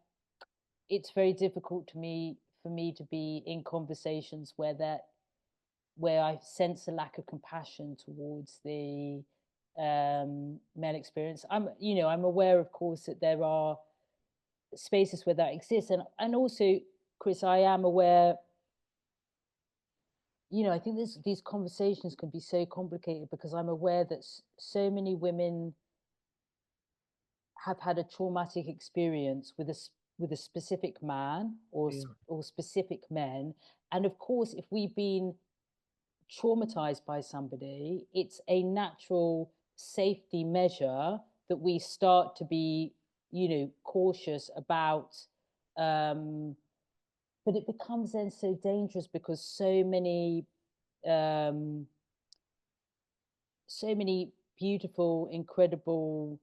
it's very difficult to me for me to be in conversations where I sense a lack of compassion towards the male experience. I'm aware, of course, that there are spaces where that exists, and also, Chris, I am aware. I think these conversations can be so complicated because I'm aware that so many women have had a traumatic experience with a specific man yeah, or specific men, and of course, if we've been traumatized by somebody, it's a natural safety measure that we start to be, cautious about. Um, but it becomes then so dangerous because um, so many beautiful, incredible,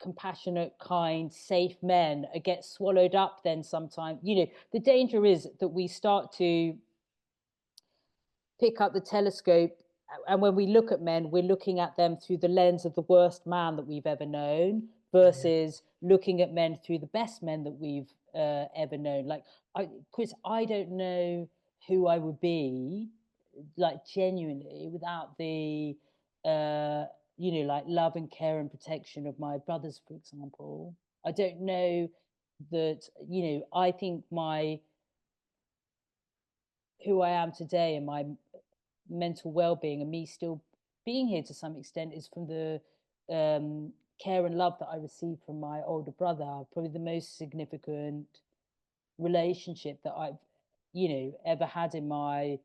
compassionate, kind, safe men get swallowed up. Then sometimes, the danger is that we start to pick up the telescope, and when we look at men, we're looking at them through the lens of the worst man that we've ever known yeah, versus looking at men through the best men that we've ever known. Like, Chris, I don't know who I would be, like, genuinely, without the uh like love and care and protection of my brothers, for example. I don't know that, I think my who I am today and my mental well-being and me still being here to some extent is from the care and love that I received from my older brother. Probably the most significant relationship that I've ever had in my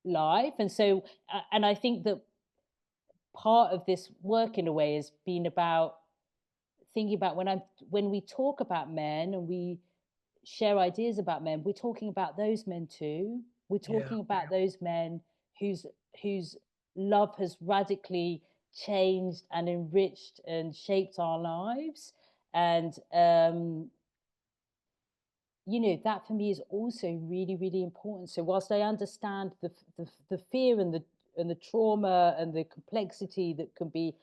life. And so and I think that part of this work in a way has been about thinking about when we talk about men and we share ideas about men, we're talking about those men too. We're yeah, talking about those men whose whose love has radically changed and enriched and shaped our lives. And that for me is also really, really important. So whilst I understand the fear and the trauma and the complexity that can be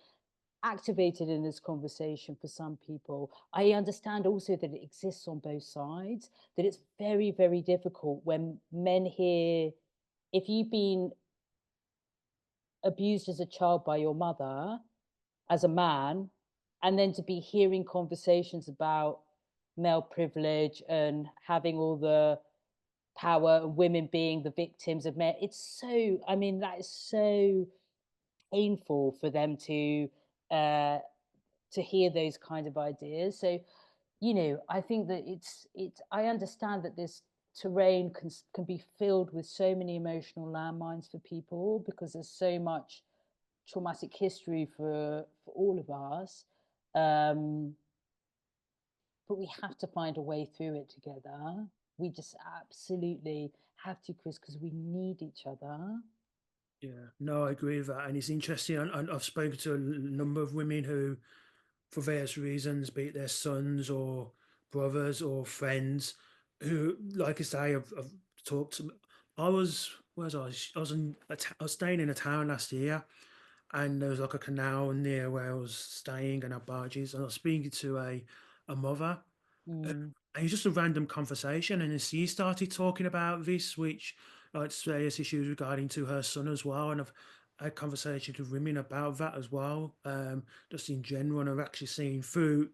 activated in this conversation for some people, I understand also that it exists on both sides, that it's very, very difficult when men hear, if you've been abused as a child by your mother, as a man, and then to be hearing conversations about male privilege and having all the power and women being the victims of men. I mean, that is so painful for them uh, to hear those kind of ideas. So, I think that I understand that this terrain can be filled with so many emotional landmines for people because there's so much traumatic history for all of us. Um, but we have to find a way through it together. We just absolutely have to, Chris, because we need each other. yeah. No, I agree with that, and it's interesting. And I've spoken to a number of women who, for various reasons, be it their sons or brothers or friends, who, like I say, I've talked to. I was where was I? I was staying in a town last year, and there was like a canal near where I was staying, and had barges, and I was speaking to a mother, uh, Mm, and it's just a random conversation, and then she started talking about this, which like various issues regarding to her son as well, and I've had conversations with women about that as well, just in general, and I've actually seen through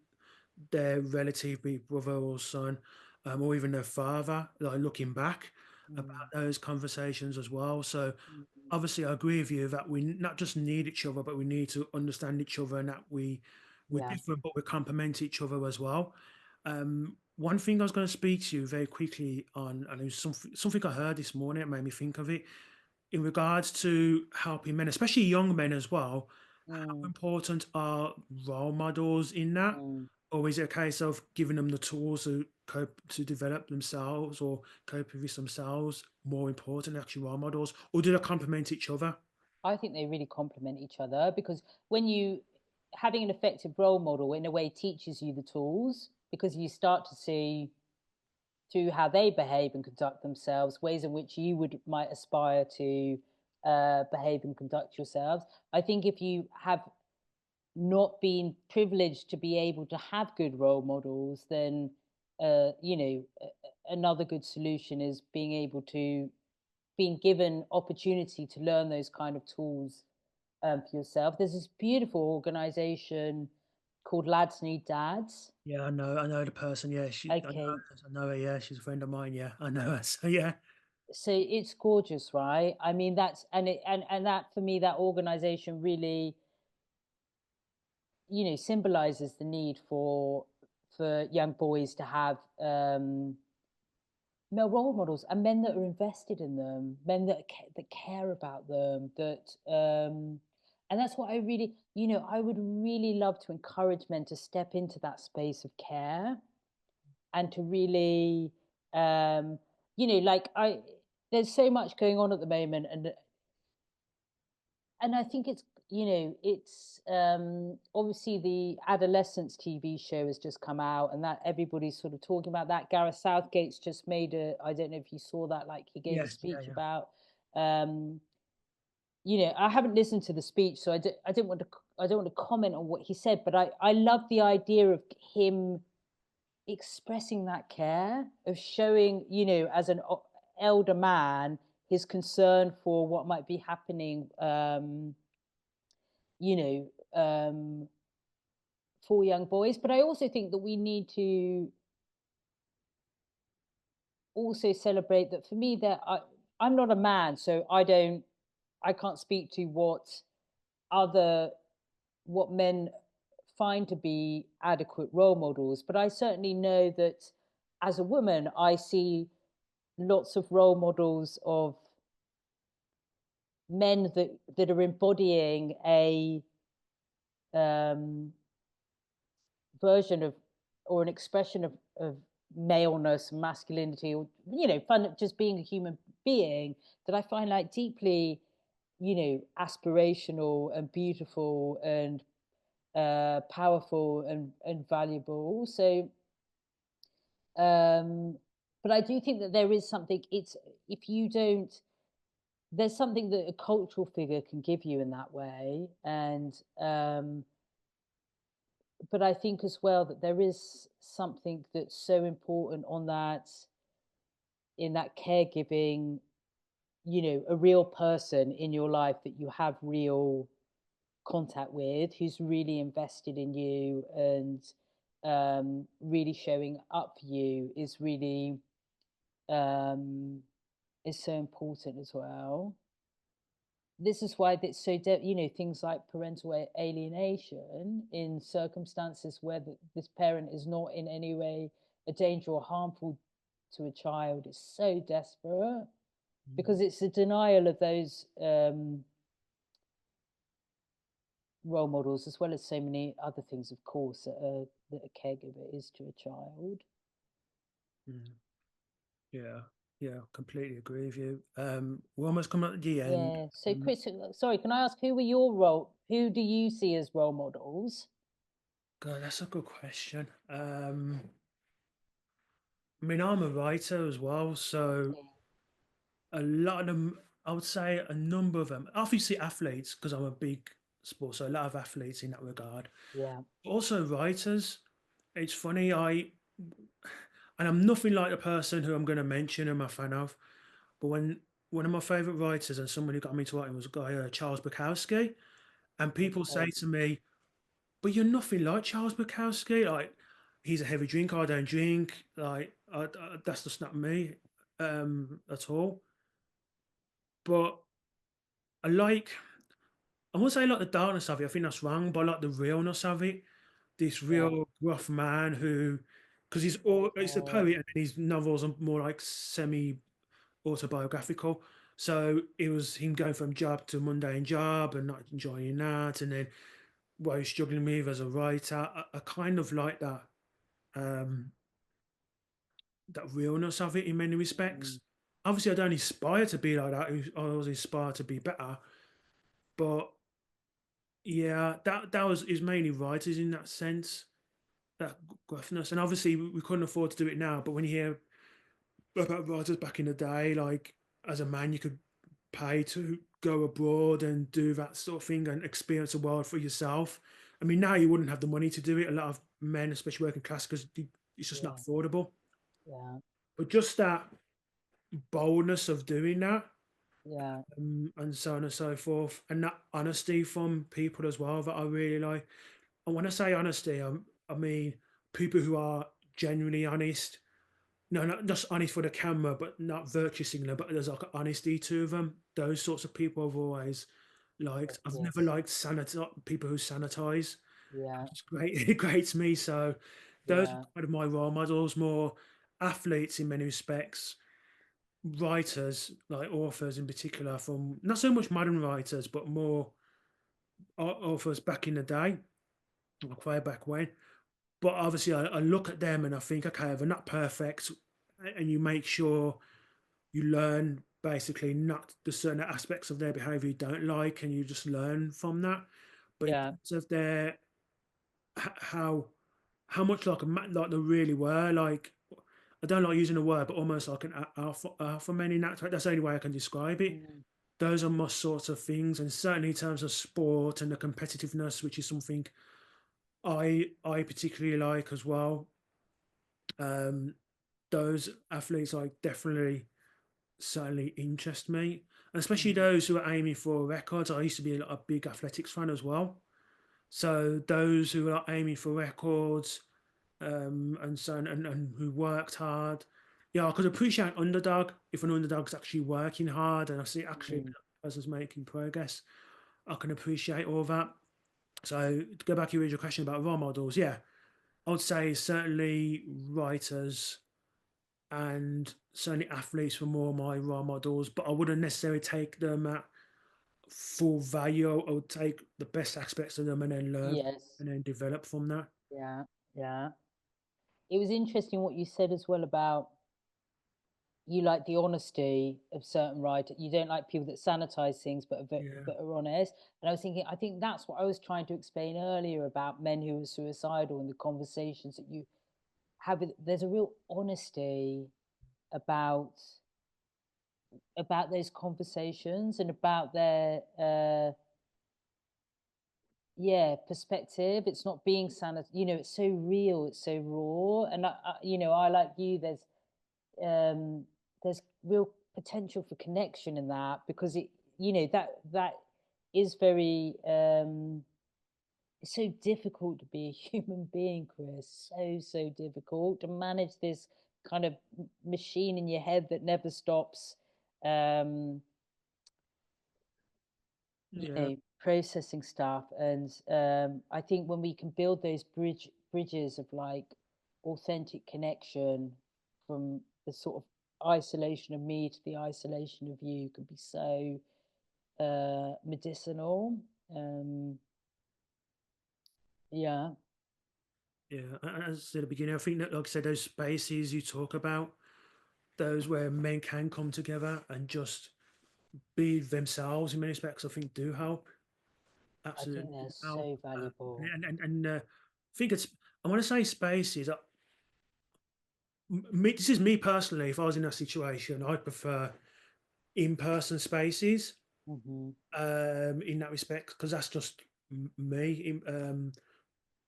their relative, be it brother or son, or even their father, like looking back about mm, those conversations as well. So mm. obviously, I agree with you that we not just need each other, but we need to understand each other, and that we're Yeah. different, but we complement each other as well. One thing I was going to speak to you very quickly on, and it was something I heard this morning. It made me think of it in regards to helping men, especially young men as well. How Mm, important are role models in that? mm. Or is it a case of giving them the tools to cope, to develop themselves or cope with this themselves more important than actually role models? Or do they complement each other? I think they really complement each other because when you having an effective role model in a way teaches you the tools because you start to see through how they behave and conduct themselves ways in which you would might aspire to behave and conduct yourselves. I think if you have not been privileged to be able to have good role models, then another good solution is being able to being given opportunity to learn those kind of tools for yourself. There's this beautiful organization called Lads Need Dads. Yeah, I know the person. Yeah, Okay, I know her. Yeah, she's a friend of mine. Yeah, I know her. So yeah, so it's gorgeous, right? I mean, that's and that for me, that organization really, symbolizes the need for young boys to have male role models and men that are invested in them, men that care about them, and that's what I really, I would really love to encourage men to step into that space of care and to really, like there's so much going on at the moment, and I think it's obviously the adolescence TV show has just come out, and that everybody's sort of talking about that. Gareth Southgate's just made I don't know if you saw that, like he gave a yes, yeah, speech yeah, about, um, I haven't listened to the speech, so I didn't want to, I don't want to comment on what he said, but I love the idea of him expressing that care, of showing, as an elder man, his concern for what might be happening. You know, for young boys. But I also think that we need to also celebrate that for me that I'm not a man, so I can't speak to other what men find to be adequate role models. But I certainly know that as a woman, I see lots of role models of men that are embodying a um, version of or an expression of maleness, masculinity, or fun just being a human being that I find like deeply, aspirational and beautiful and powerful and valuable. So, um, but I do think that there is something. It's if you don't, there's something that a cultural figure can give you in that way, and but I think as well that there is something that's so important on that in that caregiving, a real person in your life that you have real contact with, who's really invested in you and really showing up for you is really is so important as well. This is why it's so things like parental alienation in circumstances where this parent is not in any way a danger or harmful to a child is so desperate mm, because it's a denial of those role models as well as so many other things, of course, that a caregiver is to a child. mm, yeah, yeah. Completely agree with you. We're almost coming at the end. Yeah, so Chris, sorry, can I ask who do you see as role models? God, that's a good question. I mean, I'm a writer as well, so Okay. a lot of them. I would say a number of them. Obviously, athletes, because I'm a big sport, so a lot of athletes in that regard. Yeah. Also, writers. It's funny, and I'm nothing like the person who I'm going to mention I'm a fan of, but when one of my favourite writers and someone who got me into writing was a guy, Charles Bukowski, and people say Okay. to me, "But you're nothing like Charles Bukowski. Like, he's a heavy drinker. I don't drink. Like, that's just not me at all." But I like. I won't say I like the darkness of it. I think that's wrong, but I like the realness of it. This Yeah. real gruff man who, because he's a Okay. poet and his novels are more like semi autobiographical. So it was him going from job to mundane job and not enjoying that, and then what he's struggling with as a writer. I kind of like um, that realness of it in many respects. Mm, Obviously, I don't aspire to be like that. I always aspire to be better, but yeah, that was is mainly writers in that sense, that gruffness. And obviously, we couldn't afford to do it now. But when you hear about writers back in the day, like as a man, you could pay to go abroad and do that sort of thing and experience the world for yourself. I mean, now you wouldn't have the money to do it. A lot of men, especially working class, because it's just not yeah. affordable. Yeah. But just that boldness of doing that, Yeah. and so on and so forth, and that honesty from people as well that I really like. And when I say honesty, I mean people who are genuinely honest. No, not just honest for the camera, but not virtue signaling, but there's like an honesty to them. Those sorts of people I've always liked. Of I've never course. liked people who sanitize. Yeah. It's great. It grates me. So those are Yeah. kind of my role models, more athletes in many respects, writers, like authors in particular, from not so much modern writers, but more authors back in the day, like way back when. But obviously, I look at them and I think, okay, they're not perfect, and you make sure you learn basically not the certain aspects of their behavior you don't like, and you just learn from that. But in Yeah. terms of how much like like they really were, like I don't like using the word, but almost like an alpha man in that. That's the only way I can describe it. Mm, Those are my sorts of things, and certainly in terms of sport and the competitiveness, which is something I particularly like as well. Um, those athletes like definitely certainly interest me, and especially mm. those who are aiming for records. I used to be a big athletics fan as well. So those who are aiming for records, and so and who worked hard, yeah, I could appreciate an underdog if an underdog's actually working hard, and I see actually Mm. that person's making progress. I can appreciate all that. So to go back to your original question about role models, yeah, I would say certainly writers and certainly athletes were more my role models, but I wouldn't necessarily take them at full value. I would take the best aspects of them and then learn Yes. and then develop from that. Yeah. Yeah. It was interesting what you said as well about you like the honesty of certain writers. You don't like people that sanitize things, Yeah, but are honest. And I was thinking, I think that's what I was trying to explain earlier about men who are suicidal and the conversations that you have. There's a real honesty about those conversations and about their yeah perspective. It's not being sanit, it's so real, it's so raw. And I like you, um there's real potential for connection in that, because that is very it's so difficult to be a human being, Chris. So difficult to manage this kind of machine in your head that never stops um yeah, processing stuff. And I think when we can build those bridges of like authentic connection from the sort of isolation of me to the isolation of you, could be so medicinal. um yeah. yeah. As I said at the beginning, I think that, like I said, those spaces you talk about, those where men can come together and just be themselves in many respects, I think do help. I think Absolutely do they're help. so valuable. And I think it's, I want to say spaces. This is me personally. If I was in that situation, I'd prefer in-person spaces Hmm. in that respect, because that's just me.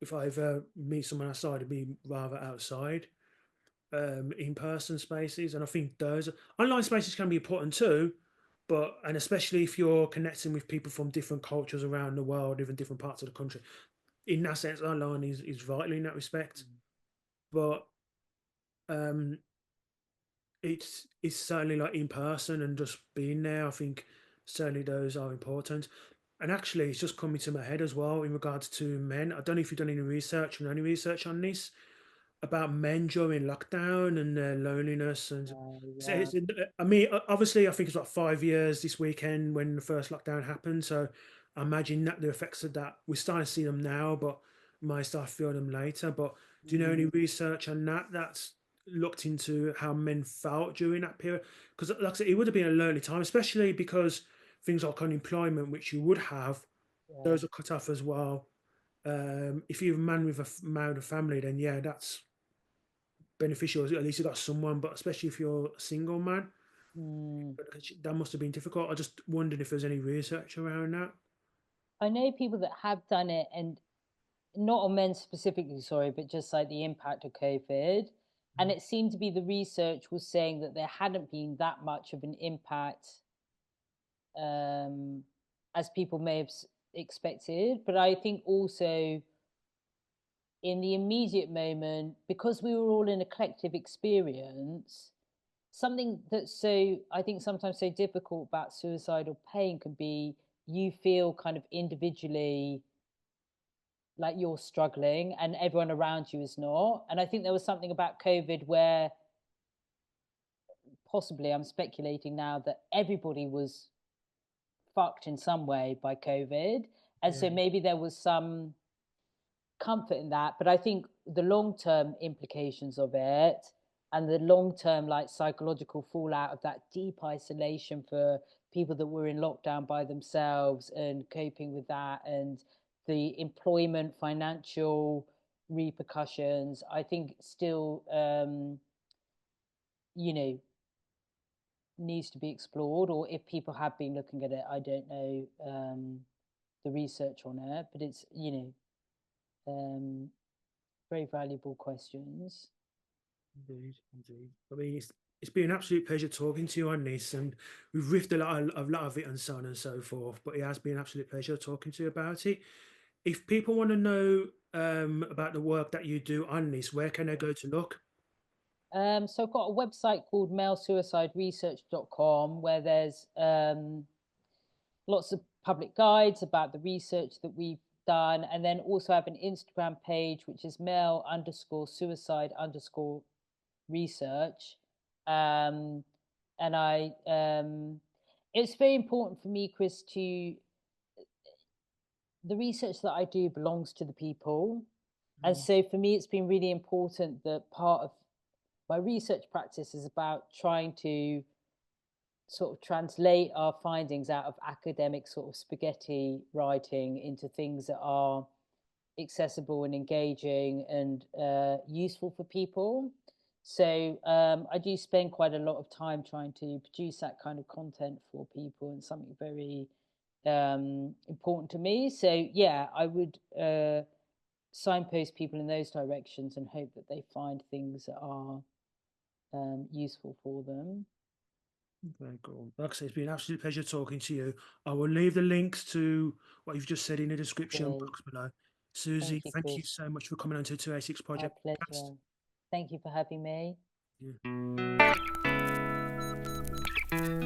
If I ever meet someone outside, it'd be rather outside, in-person spaces. And I think those online spaces can be important too, but and especially if you're connecting with people from different cultures around the world, even different parts of the country. In that sense, online is vital in that respect. But um, it's certainly like in person and just being there. I think certainly those are important. And actually, it's just coming to my head as well in regards to men. I don't know if you've done any research and any research on this about men during lockdown and their loneliness and Yeah. I mean, obviously I think it's like 5 years this weekend when the first lockdown happened, so I imagine that the effects of that we're starting to see them now, but might start feeling them later. But do you know any Mm, research on that that's looked into how men felt during that period? Because like I said, it would have been a lonely time, especially because things like unemployment, which you would have, yeah. those are cut off as well. If you're a man with married a family, then yeah, that's beneficial. At least you got someone, but especially if you're a single man, Mm. that must have been difficult. I just wondered if there's any research around that. I know people that have done it, and not on men specifically, sorry, but just like the impact of COVID. And Mm. it seemed to be the research was saying that there hadn't been that much of an impact, um, as people may have expected. But I think also in the immediate moment, because we were all in a collective experience, something that's so, I think, sometimes so difficult about suicidal pain can be you feel kind of individually like you're struggling and everyone around you is not. And I think there was something about COVID where possibly, I'm speculating now, that everybody was fucked in some way by COVID. And Yeah, so maybe there was some comfort in that. But I think the long term implications of it and the long term, like, psychological fallout of that deep isolation for people that were in lockdown by themselves and coping with that, and the employment, financial repercussions, I think still, you know, needs to be explored. Or if people have been looking at it, I don't know, the research on it, but it's, very valuable questions. indeed, indeed. I mean, it's been an absolute pleasure talking to you on this, and we've riffed a lot of it and so on and so forth. But it has been an absolute pleasure talking to you about it. If people want to know about the work that you do on this, where can they go to look? So I've got a website called malesuicideresearch.com where there's, lots of public guides about the research that we've done. And then also have an Instagram page, which is male underscore suicide underscore research. Um, and it's very important for me, Chris, to the research that I do belongs to the people. And Mm, so for me, it's been really important that part of my research practice is about trying to sort of translate our findings out of academic sort of spaghetti writing into things that are accessible and engaging and useful for people. So I do spend quite a lot of time trying to produce that kind of content for people, and something very important to me. So yeah, I would signpost people in those directions and hope that they find things that are useful for them. very cool. Like I say, it's been an absolute pleasure talking to you. I will leave the links to what you've just said in the description Great. box below. Susie, Thank you, thank you Chris. so much for coming on to 286 My Project Podcast. pleasure. Thank you for having me. Yeah.